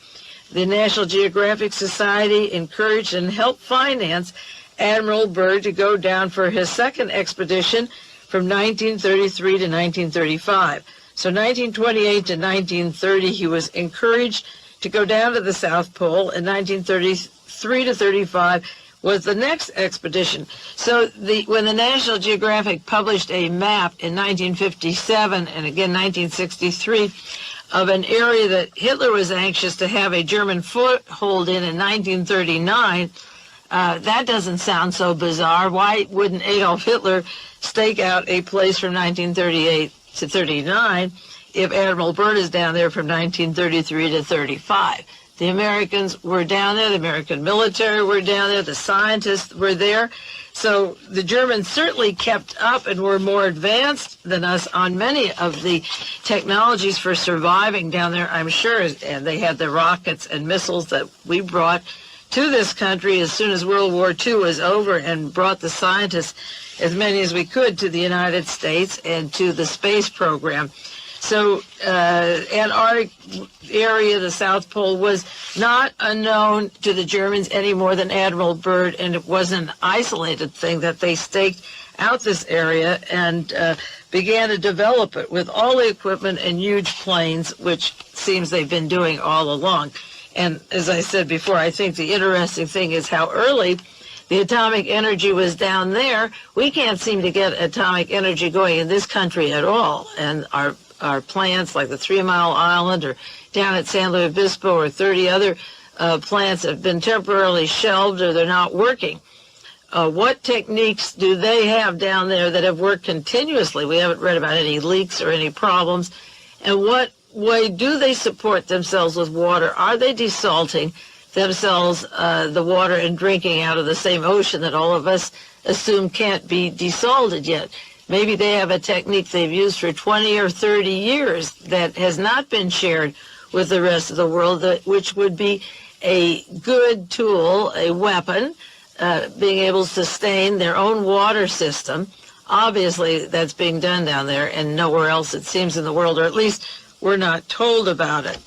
The National Geographic Society encouraged and helped finance Admiral Byrd to go down for his second expedition from 1933 to 1935. So 1928 to 1930, he was encouraged to go down to the South Pole. In 1933 to 35 was the next expedition. So when the National Geographic published a map in 1957 and again 1963 of an area that Hitler was anxious to have a German foothold in 1939, that doesn't sound so bizarre. Why wouldn't Adolf Hitler stake out a place from 1938 to 39 if Admiral Byrd is down there from 1933 to 35? The Americans were down there, the American military were down there, the scientists were there. So the Germans certainly kept up and were more advanced than us on many of the technologies for surviving down there, I'm sure. And they had the rockets and missiles that we brought to this country as soon as World War II was over, and brought the scientists, as many as we could, to the United States and to the space program. So Antarctic area, the South Pole, was not unknown to the Germans any more than Admiral Byrd, and it wasn't an isolated thing that they staked out this area and began to develop it with all the equipment and huge planes, which seems they've been doing all along. And as I said before, I think the interesting thing is how early the atomic energy was down there. We can't seem to get atomic energy going in this country at all. And our plants like the 3 Mile Island or down at San Luis Obispo or 30 other plants have been temporarily shelved or they're not working. What techniques do they have down there that have worked continuously? We haven't read about any leaks or any problems. And what way do they support themselves with water? Are they desalting themselves, the water, and drinking out of the same ocean that all of us assume can't be desalted yet? Maybe they have a technique they've used for 20 or 30 years that has not been shared with the rest of the world, which would be a good tool, a weapon, being able to sustain their own water system. Obviously, that's being done down there and nowhere else, it seems, in the world, or at least we're not told about it.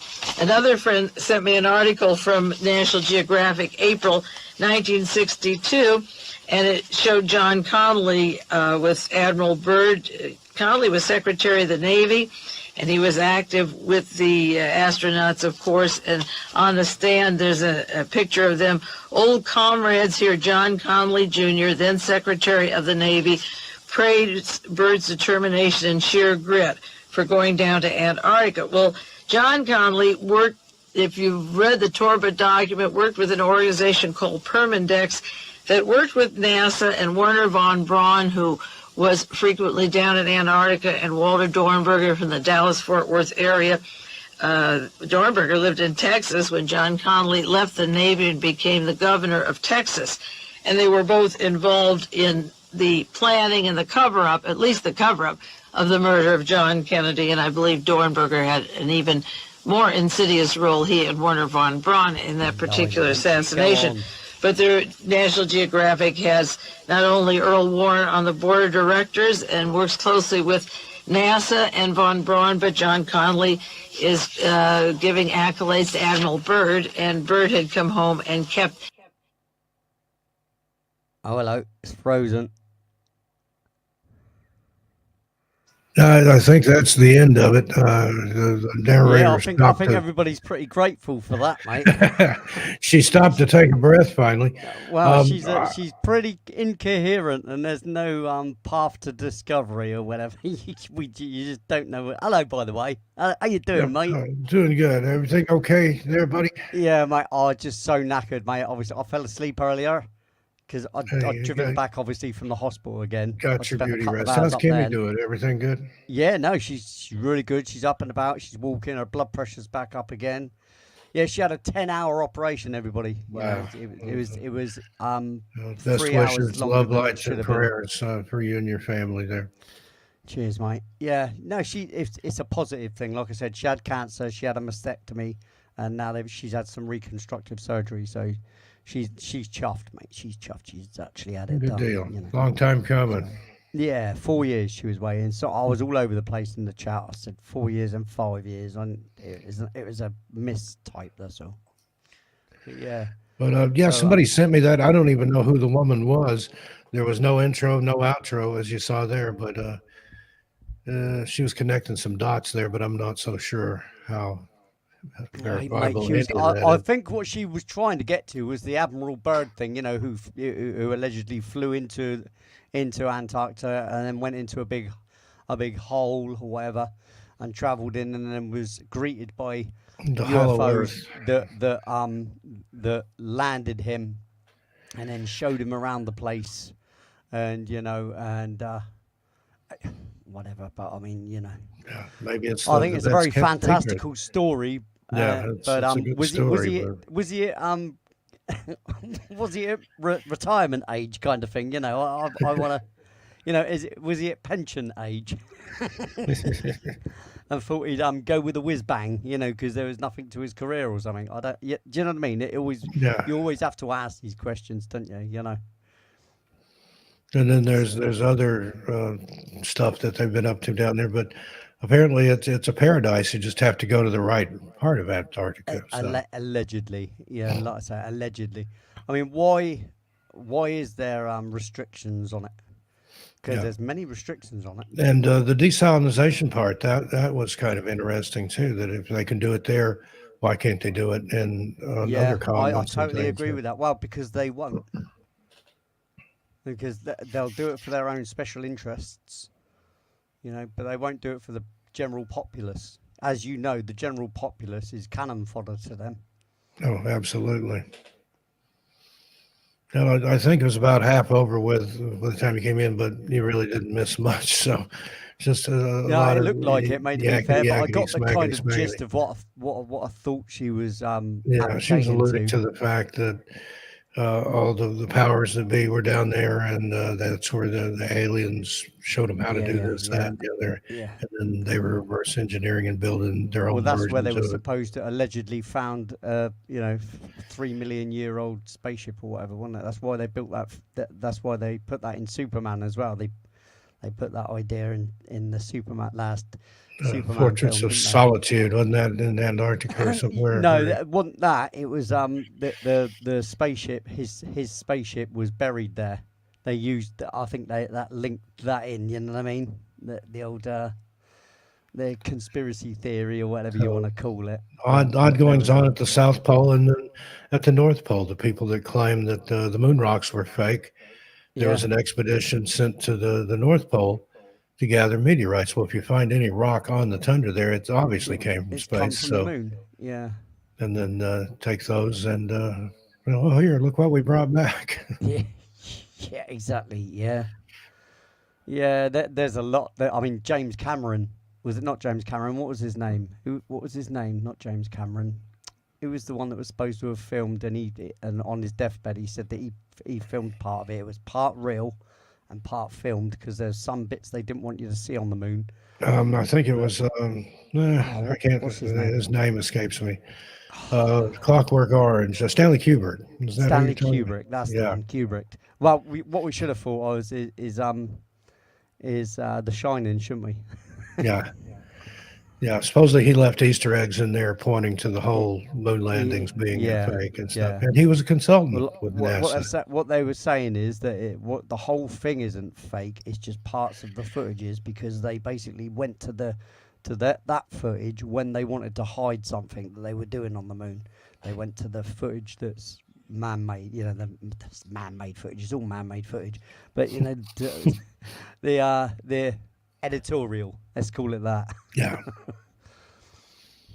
Another friend sent me an article from National Geographic, April 1962, and it showed John Connolly with Admiral Byrd. Connolly was Secretary of the Navy, and he was active with the astronauts, of course. And on the stand, there's a picture of them, old comrades here. John Connolly Jr., then Secretary of the Navy, praised Byrd's determination and sheer grit for going down to Antarctica. Well, John Connolly worked, if you've read the Torba document, worked with an organization called Permindex that worked with NASA and Werner von Braun, who was frequently down in Antarctica, and Walter Dornberger from the Dallas-Fort Worth area. Dornberger lived in Texas when John Connolly left the Navy and became the governor of Texas. And they were both involved in the planning and the cover-up, at least the cover-up, of the murder of John Kennedy. And I believe Dornberger had an even more insidious role, he and Werner von Braun, in that particular assassination. But their National Geographic has not only Earl Warren on the board of directors and works closely with NASA and von Braun, but John Connolly is giving accolades to Admiral Byrd, and Byrd had come home and kept... Oh, hello. It's frozen. I think that's the end of it. The narrator Yeah, I think everybody's pretty grateful for that, mate. She stopped to take a breath finally. Well, she's pretty incoherent, and there's no path to discovery or whatever. you just don't know. Hello, by the way. How you doing, mate? Doing good. Everything okay there, buddy? Yeah, mate. Oh, just so knackered, mate. Obviously, I fell asleep earlier because I'd driven back, obviously, from the hospital again. Got your beauty rest. How's Kimmy doing? Everything good? Yeah, no, she's really good. She's up and about. She's walking. Her blood pressure's back up again. Yeah, she had a 10-hour operation, everybody. Wow. It was best 3 hours wishes, longer love, than it lights, should and have been. prayers for you and your family there. Cheers, mate. Yeah, no, it's a positive thing. Like I said, she had cancer. She had a mastectomy, and now she's had some reconstructive surgery. So she's chuffed, mate. She's chuffed. She's actually had it Good done. deal. You know. Long time coming. So, yeah, 4 years she was waiting. So I was all over the place in the chat. I said 4 years and 5 years. And it was a mistype. That's all. But yeah. But yeah, So, somebody sent me that. I don't even know who the woman was. There was no intro, no outro, as you saw there. But she was connecting some dots there, but I'm not so sure how Mate, verifiable she any was. of that I is. think what she was trying to get to was the Admiral Byrd thing. You know, who allegedly flew into Antarctica and then went into a big hole or whatever, and travelled in, and then was greeted by The Hollow UFOs Earth. that landed him, and then showed him around the place, and whatever. But I mean, Yeah, maybe it's I think the it's a best very kept secret. fantastical story. Yeah, But it's a good story. was he at was he at retirement age kind of thing? You know, I want to, was he at pension age? And thought he'd go with a whiz bang, because there was nothing to his career or something. I don't. Yeah, do you know what I mean? Yeah. You always have to ask these questions, don't you? You know. And then there's other stuff that they've been up to down there, but apparently it's a paradise. You just have to go to the right part of Antarctica. So. Allegedly, yeah, like I say, allegedly. I mean, why is there restrictions on it? Because there's many restrictions on it. And the desalinization part, that was kind of interesting too. That if they can do it there, why can't they do it in other I continents? totally agree with that. Well, because they won't. Because they'll do it for their own special interests, but they won't do it for the general populace. As you know, the general populace is cannon fodder to them. Oh, absolutely. And I think it was about half over with by the time you came in, but you really didn't miss much. So just a lot it of looked like it, mate, to be fair, but I got the kind of gist of what I thought she was yeah, she was alluding to the fact that all the powers that be were down there, and that's where the aliens showed them how to do this, that, and the other. Yeah. And then they were reverse engineering and building their own Well, that's versions where they were of it. supposed to allegedly found, 3 million-year-old spaceship or whatever, wasn't it? That's why they built that. That's why they put that in Superman as well. They put that idea in the Superman Superman Fortress film, of Solitude, wasn't that in Antarctica or somewhere? No, it wasn't that. It was the spaceship. His spaceship was buried there. They used. I think that linked that in. You know what I mean? The old the conspiracy theory or whatever you want to call it. Odd goings on at the South Pole and then at the North Pole. The people that claim that the moon rocks were fake. There was an expedition sent to the North Pole to gather meteorites. Well, if you find any rock on the tundra there, it obviously came from space. Come from the moon. Yeah. And then take those and oh, here, look what we brought back. Yeah, exactly. Yeah. There's a lot. I mean, James Cameron, was it not James Cameron? What was his name? What was his name? Not James Cameron. It was the one that was supposed to have filmed, and on his deathbed he said that he filmed part of it. It was part real and part filmed because there's some bits they didn't want you to see on the moon. I think it was. I can't. His name escapes me. Clockwork Orange. Stanley Kubrick. Stanley Kubrick. That's the one. Kubrick. Well, what we should have thought is The Shining, shouldn't we? Yeah. Yeah, supposedly he left Easter eggs in there pointing to the whole moon landings being fake and stuff. And he was a consultant with NASA. What they were saying is that the whole thing isn't fake. It's just parts of the footages because they basically went to that footage when they wanted to hide something that they were doing on the moon. They went to the footage that's man-made. That's man-made footage. It's all man-made footage. But the editorial, let's call it that. Yeah.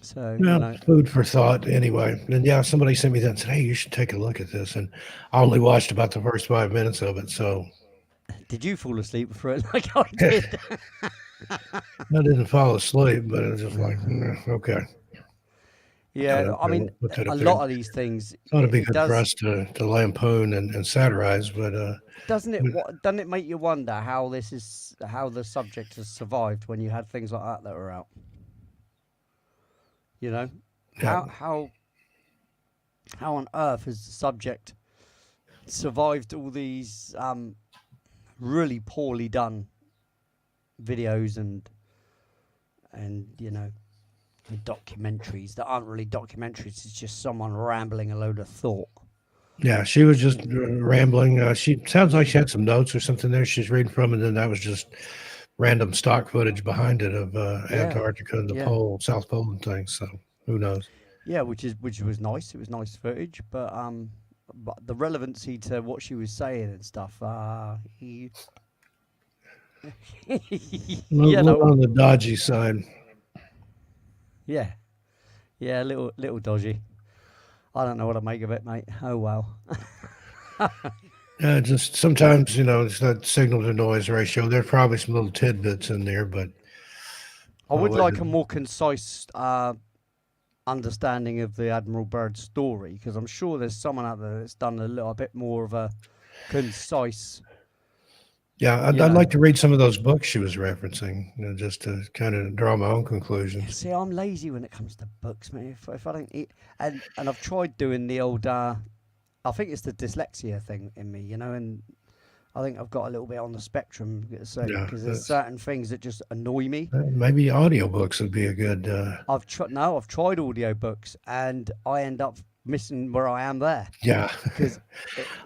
So food for thought anyway. And somebody sent me that and said, hey, you should take a look at this. And I only watched about the first 5 minutes of it. So did you fall asleep for it like I did? I didn't fall asleep, but it was just like, okay. Yeah, I mean, a lot of these things. It's not a big good for us to lampoon and satirize, but doesn't it make you wonder how the subject has survived when you had things like that were out? How how on earth has the subject survived all these really poorly done videos and documentaries that aren't really documentaries. It's just someone rambling a load of thought. Yeah, she was just rambling. She sounds like she had some notes or something there she's reading from, and then that was just random stock footage behind it of Antarctica and the pole, South Pole and things. So who knows? Yeah, which was nice. It was nice footage, but the relevancy to what she was saying and stuff, Little on the dodgy side. Yeah, a little dodgy. I don't know what to make of it, mate. Oh well. Yeah, just sometimes it's that signal to noise ratio. There's probably some little tidbits in there, but I would like a more concise understanding of the Admiral Byrd story, because I'm sure there's someone out there that's done a little bit more of a concise. Yeah, I'd like to read some of those books she was referencing, just to kind of draw my own conclusions. See, I'm lazy when it comes to books, mate. If I don't eat, and I've tried doing the old. I think it's the dyslexia thing in me, and I think I've got a little bit on the spectrum, because there's certain things that just annoy me. Maybe audiobooks would be a good. I've tried audiobooks, and I end up missing where I am there. Yeah, because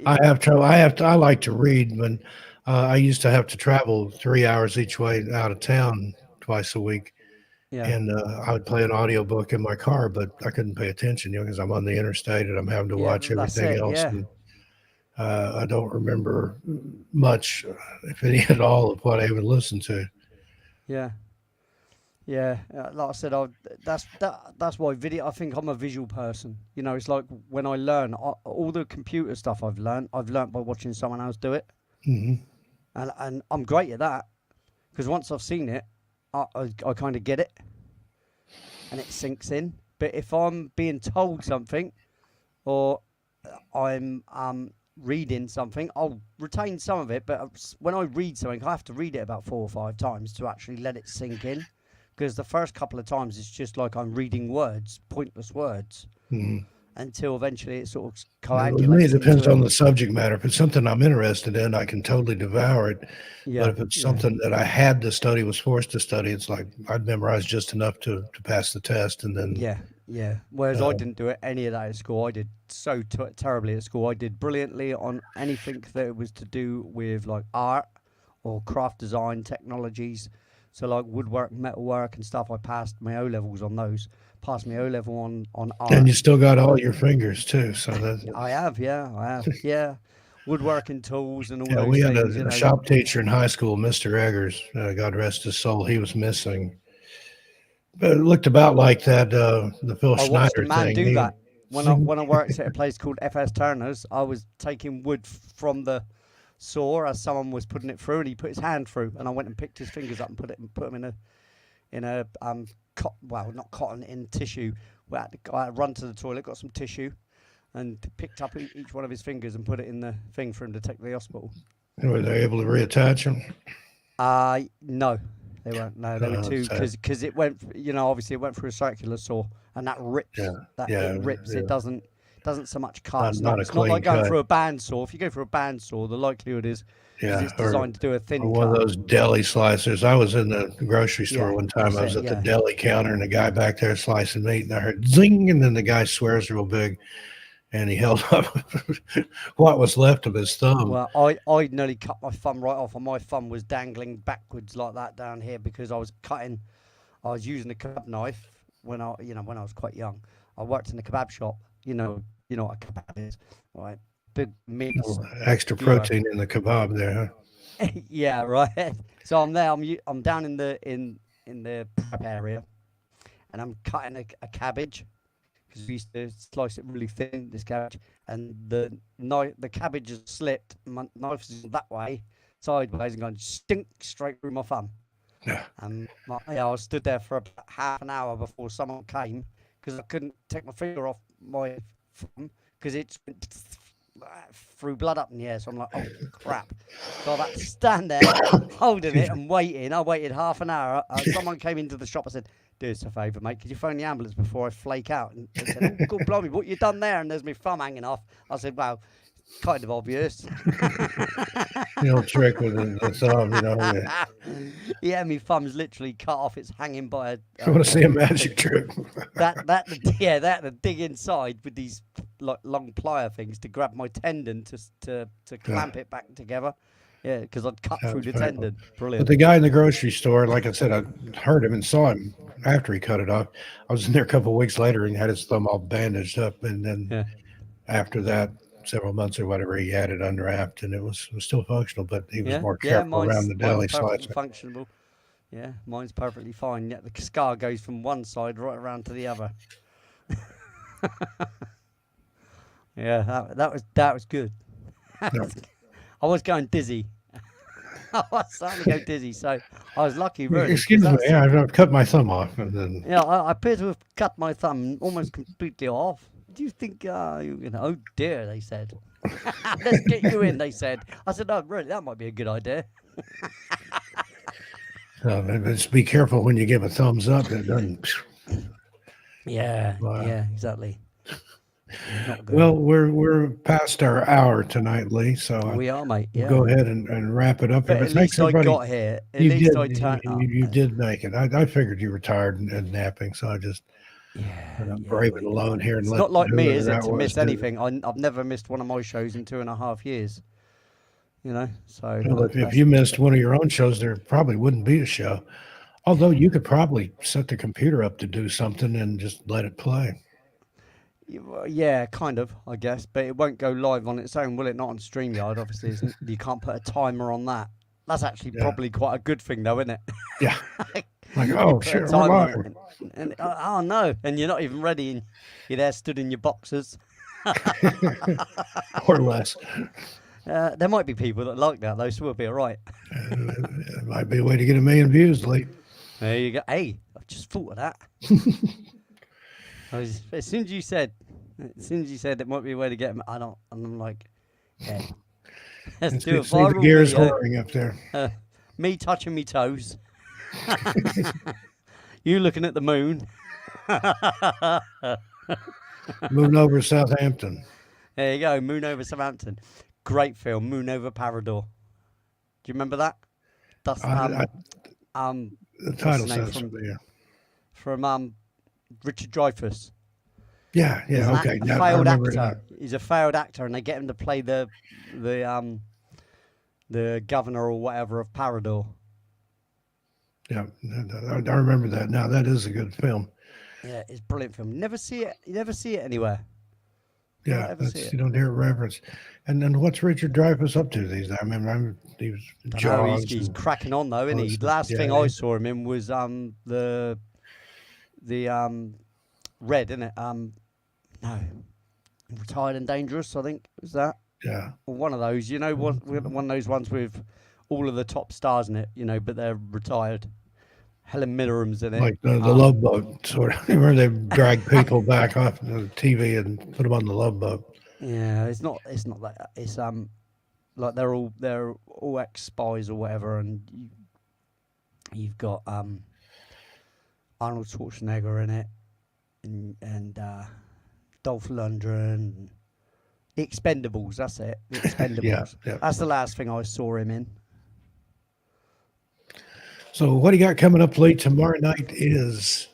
I have trouble. I like to read, but I used to have to travel 3 hours each way out of town twice a week. Yeah. And I would play an audiobook in my car, but I couldn't pay attention, because I'm on the interstate and I'm having to watch everything else. Yeah. And, I don't remember much, if any at all, of what I even listened to. Yeah. Yeah. Like I said, that's why video. I think I'm a visual person. It's like when I learn all the computer stuff I've learned by watching someone else do it. Mm-hmm. And I'm great at that, because once I've seen it, I kind of get it, and it sinks in. But if I'm being told something, or I'm reading something, I'll retain some of it. But when I read something, I have to read it about 4 or 5 times to actually let it sink in. Because the first couple of times, it's just like I'm reading words, pointless words. Mm-hmm. Until eventually it sort of coagulates. Well, it depends on the subject matter. If it's something I'm interested in, I can totally devour it. Yeah, but if it's something that I had to study, was forced to study, it's like I'd memorize just enough to pass the test, and then yeah. Whereas I didn't do any of that at school. I did so terribly at school. I did brilliantly on anything that was to do with like art or craft design technologies. So like woodwork, metalwork and stuff. I passed my O-levels on those. Passed my O-level on art. And you still got all your fingers too. So I have. Yeah. Woodworking tools and all those we things. had a shop teacher in high school, Mr. Eggers, God rest his soul. He was missing. But it looked about like that, the Phil Schneider thing. I watched a man do that. When I worked at a place called FS Turner's, I was taking wood from the saw as someone was putting it through, and he put his hand through, and I went and picked his fingers up and put them in a not cotton, in tissue. I run to the toilet, got some tissue, and picked up each one of his fingers and put it in the thing for him to take to the hospital. Were they able to reattach them? No, they weren't. No, they were too, because it went. Obviously it went through a circular saw, and that rips. It rips. Yeah. It doesn't so much cut. It's not like going cut. through a bandsaw. If you go through a bandsaw, the likelihood is it's designed to do a thin cut. One of those deli slicers. I was in the grocery store one time. I was at the deli counter, and the guy back there slicing meat, and I heard zing, and then the guy swears real big, and he held up what was left of his thumb. Well, I nearly cut my thumb right off, and my thumb was dangling backwards like that down here because I was using a kebab knife when I was quite young. I worked in a kebab shop. You know what a kebab is, right? Big meat. Extra protein in the kebab there, huh? Yeah, right. So I'm there. I'm down in the prep area, and I'm cutting a cabbage because we used to slice it really thin. This cabbage, and the cabbage has slipped. My knife is that way, sideways, and gone stink straight through my thumb. Yeah. And I stood there for about half an hour before someone came because I couldn't take my finger off my thumb because it threw blood up in the air. So I'm like, oh crap! So I've had to stand there holding it and waiting. I waited half an hour. Someone came into the shop. I said, do us a favour, mate. Could you phone the ambulance before I flake out? And they said, oh, God blimey, what you done there? And there's my thumb hanging off. I said, well, kind of obvious. The old trick with the thumb, you know. Yeah. Yeah, my thumb's literally cut off. It's hanging by a. I want to see a magic trick. They had to dig inside with these like long plier things to grab my tendon to clamp it back together. Yeah, because I'd cut through the tendon. Brilliant. But the guy in the grocery store, like I said, I heard him and saw him after he cut it off. I was in there a couple of weeks later and had his thumb all bandaged up, and then after that, several months or whatever, he had it unwrapped, and it was still functional, but he was more careful around the deli slice. Functional. Yeah, mine's perfectly fine. Yet the scar goes from one side right around to the other. Yeah, that was good. I was going dizzy. I was starting to go dizzy, so I was lucky. Really, excuse me, I've cut my thumb off, and then I appear to have cut my thumb almost completely off. Do you think oh dear, they said. Let's get you in, they said. I said, oh, really, that might be a good idea. Just be careful when you give a thumbs up. It doesn't. Yeah, yeah, exactly. Well, we're past our hour tonight, Lee. So we are, mate. Yeah. We'll go ahead and wrap it up. But at least I got here. At least I turned up. You did make it. I figured you were tired and napping, so I just brave it alone here. And it's not like me, is it, to miss anything? I've never missed one of my shows in 2.5 years. You know, so well, if you missed one of your own shows, there probably wouldn't be a show. Although you could probably set the computer up to do something and just let it play. Yeah, kind of, I guess, but it won't go live on its own, will it? Not on StreamYard, obviously. You can't put a timer on that. That's actually probably quite a good thing, though, isn't it? Yeah. Like, oh, shit, we're live. And oh, no, and you're not even ready, and you're there stood in your boxers. Or less. There might be people that like that, though, so we'll be all right. It might be a way to get 1 million views, Lee. There you go. Hey, I just thought of that. As soon as you said it might be a way to get them, I'm like, yeah. Let's do a viral the gears video. whirring up there. Me touching me toes. You looking at the moon. Moon over Southampton. There you go, Moon over Southampton. Great film, Moon over Parador. Do you remember that? That's the title sounds familiar. From Richard Dreyfuss. Yeah, okay. A failed actor. He's a failed actor, and they get him to play the governor or whatever of Parador. Yeah, I remember that. Now that is a good film. Yeah, it's a brilliant film. You never see it anywhere. Yeah, you don't hear a reference. And then what's Richard Dreyfuss up to these days? I remember he was Jaws. He's cracking on though, isn't he? Last thing I saw him in was the Red, isn't it? No, Retired and Dangerous, I think was that. Yeah. Or one of those, you know, one of those ones with all of the top stars in it, you know, but they're retired. Helen Mirren's in it. Like the Love Boat, sort of, where they drag people back off the TV and put them on the Love Boat. Yeah, it's not that. It's like they're all ex-spies or whatever, and you've got Arnold Schwarzenegger in it, and Dolph Lundgren. Expendables, that's it. Expendables. Yeah. That's the last thing I saw him in. So what do you got coming up late tomorrow night is...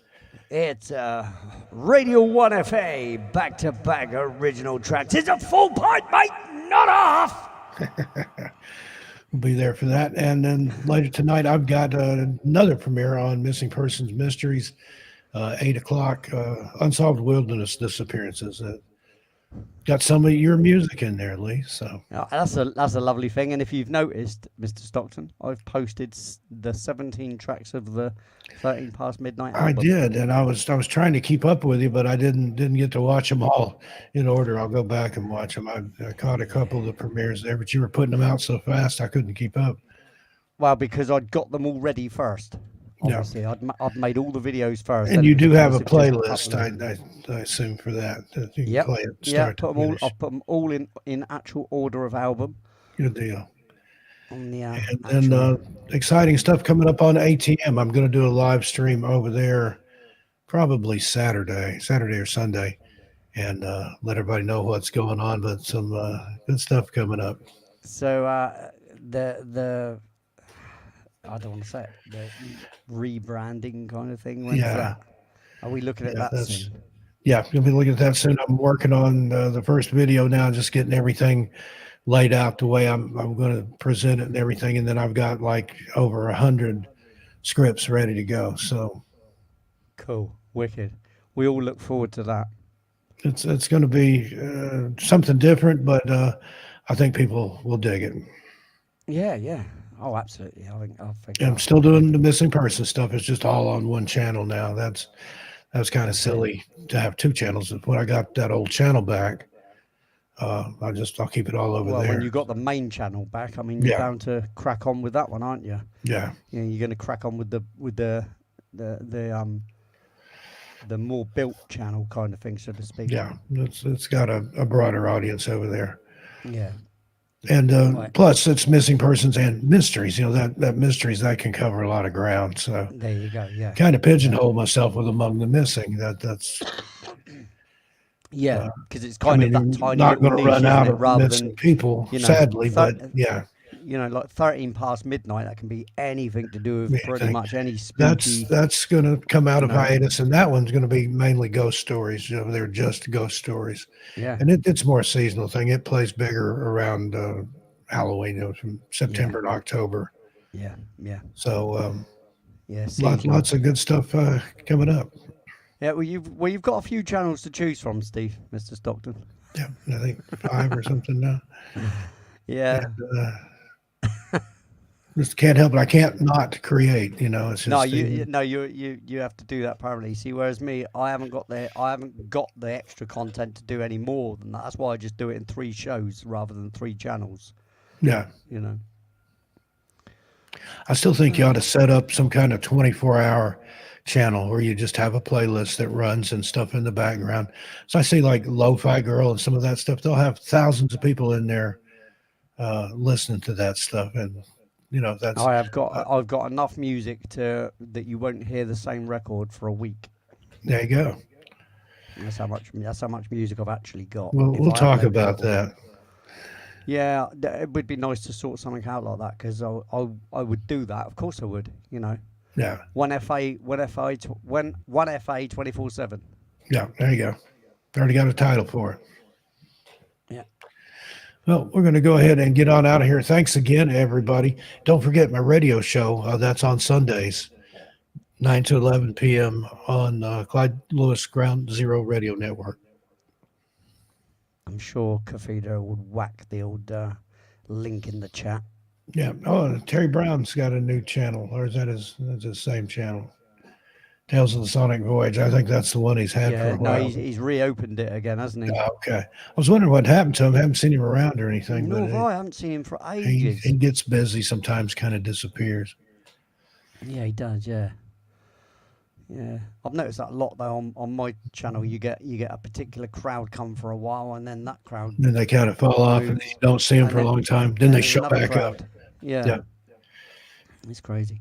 It's Radio 1FA, back-to-back original tracks. It's a full part, mate, not off! We'll be there for that. And then later tonight, I've got another premiere on Missing Persons Mysteries, 8 o'clock, Unsolved Wilderness Disappearances. Got some of your music in there, Lee. So that's a lovely thing. And if you've noticed, Mr. Stockton, I've posted the 17 tracks of the 13 Past Midnight album. I did, and I was trying to keep up with you, but I didn't get to watch them all in order. I'll go back and watch them. I caught a couple of the premieres there, but you were putting them out so fast I couldn't keep up. Well, because I'd got them all ready first. Obviously, yeah. I'd made all the videos first. And you do have a playlist, I assume, for that. You can play it start to finish. I'll put them all in actual order of album. Good deal. On the, and then exciting stuff coming up on ATM. I'm going to do a live stream over there probably Saturday or Sunday, and let everybody know what's going on. But some good stuff coming up. So the I don't want to say it, the rebranding kind of thing. When's Yeah, that? Are we looking at yeah, that that's soon? yeah. You'll be looking at that soon. I'm working on the first video now, just getting everything laid out the way I'm going to present it and everything, and then I've got like over 100 scripts ready to go. So Cool, wicked. We all look forward to that. it's going to be something different, but I think people will dig it. Yeah, yeah. Oh, absolutely. I think And I'm I still think doing the people. missing person stuff. It's just all on one channel now. That's kind of That's it. silly to have two channels. When I got that old channel back, I'll keep it all over Well, when there. you got the main channel back, I mean, you're Yeah, bound to crack on with that one, aren't you? yeah, You know, you're going to crack on with the more built channel kind of thing, so to speak. yeah. It's got a broader audience over there. Yeah. And Right. plus, it's missing persons and mysteries. You know that mysteries that can cover a lot of ground. So There you go. Yeah. kind of Yeah. pigeonhole myself with among the missing. That's Yeah. uh, Because it's I kind of mean, that you're tiny not little going to niche, run isn't out it? of Rather missing than, people, you know, sadly, but yeah, like 13 past midnight, that can be anything to do with pretty anything. much any That's spooky, that's going to come out you of know. hiatus, and that one's going to be mainly ghost stories. You know, they're just ghost stories, Yeah. and it's more a seasonal thing. It plays bigger around Halloween, you know, from Yeah. September to October. Yeah. Yeah. So Yeah. lots Seasonal. of good stuff coming up. Yeah. Well, you've got a few channels to choose from, Steve, Mr. Stockton. Yeah, I think 5 or something now. Yeah. And, just can't help it. I can't not create. You know, it's No, just no, you have to do that permanently. See, whereas me, I haven't got the extra content to do any more than that. That's why I just do it in 3 shows rather than 3 channels. yeah. You know. I still think you ought to set up some kind of 24-hour channel where you just have a playlist that runs and stuff in the background. So I see like Lo-Fi Girl and some of that stuff. They'll have thousands of people in there listening to that stuff, and you know that's uh, I've got enough music to that you won't hear the same record for a week. there you go. That's how much music I've actually got. If We'll I talk upload a about record. that. Yeah, it would be nice to sort something out like that because I would do that. Of course I would. You know, Yeah, one FA 24/7. yeah. There you go. Already got a title for it. Yeah. Well, we're going to go ahead and get on out of here. Thanks again, everybody. Don't forget my radio show. That's on Sundays, 9 to 11 p.m. on Clyde Lewis Ground Zero Radio Network. I'm sure Kafida would whack the old link in the chat. Yeah. Oh, Terry Brown's got a new channel, or is that that's his same channel? Tales of the Sonic Voyage. I think that's the one he's had for Yeah, a no, while. he's reopened it again, hasn't he? Okay. I was wondering what happened to him. I haven't seen him around or anything, but Nor have I. I haven't seen him for he ages. gets busy sometimes, kind of disappears. Yeah, he does. Yeah, yeah. I've noticed that a lot though on my channel. You get a particular crowd come for a while, and then that crowd Then they kind of fall off and moves, you don't see them and for a long time. Then they there's show another back up. crowd. Yeah, Yeah. it's crazy.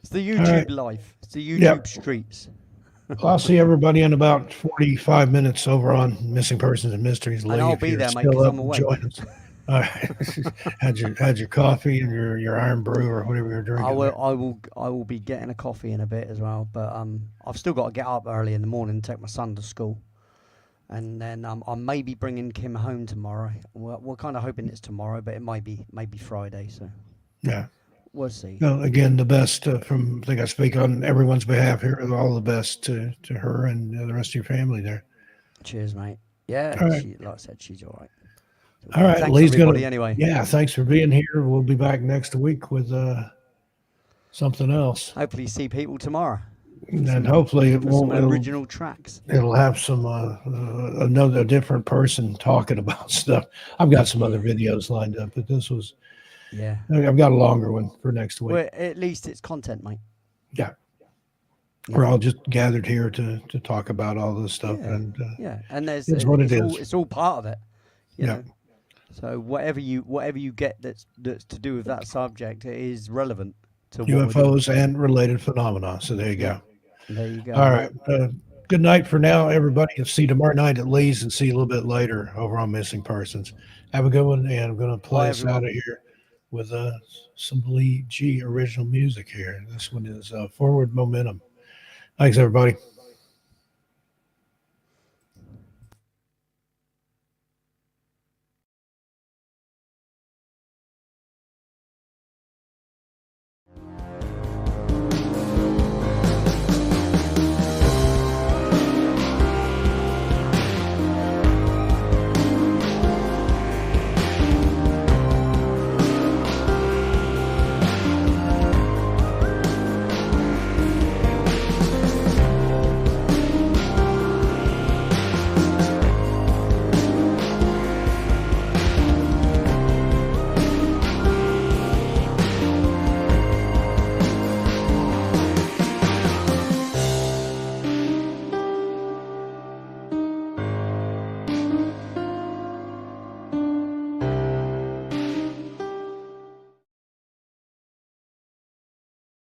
It's the All right. YouTube life. It's the Yep. YouTube streets. Well, I'll see everybody in about 45 minutes over on Missing Persons and Mysteries. And Lee, I'll if be you're there, mate, still because up, I'm awake. join us. All right. had your coffee and your iron brew or whatever you're drinking. I will be getting a coffee in a bit as well. But I've still got to get up early in the morning and take my son to school. And then I may be bringing Kim home tomorrow. We're kind of hoping it's tomorrow, but it might be maybe Friday. So Yeah. we'll see. Well, again, the best from, I think I speak on everyone's behalf here. All the best to her and the rest of your family there. Cheers, mate. Yeah, All right. like I said, she's all right. All right. Thanks, Lee's everybody, going to, anyway. yeah, thanks for being here. We'll be back next week with something else. Hopefully see people tomorrow. And hopefully it For some won't, original tracks. it'll have some another different person talking about stuff. I've got some other videos lined up, but this was Yeah. I've got a longer one for next week. Well, at least it's content, mate. Yeah. Yeah. We're all just gathered here to talk about all this stuff, Yeah. and Yeah, and there's it's what it all, is. it's all part of it. You Yeah. know. So whatever you get that's to do with that subject is relevant to what we're doing. UFOs and related phenomena. So there you Yeah. go. There you go. All right. Good night for now, everybody. See you tomorrow night at Lee's and see you a little bit later over on Missing Persons. Have a good one, and I'm going to play Bye, us out everyone. of here with some Lee G original music here. This one is Forward Momentum. Thanks, everybody.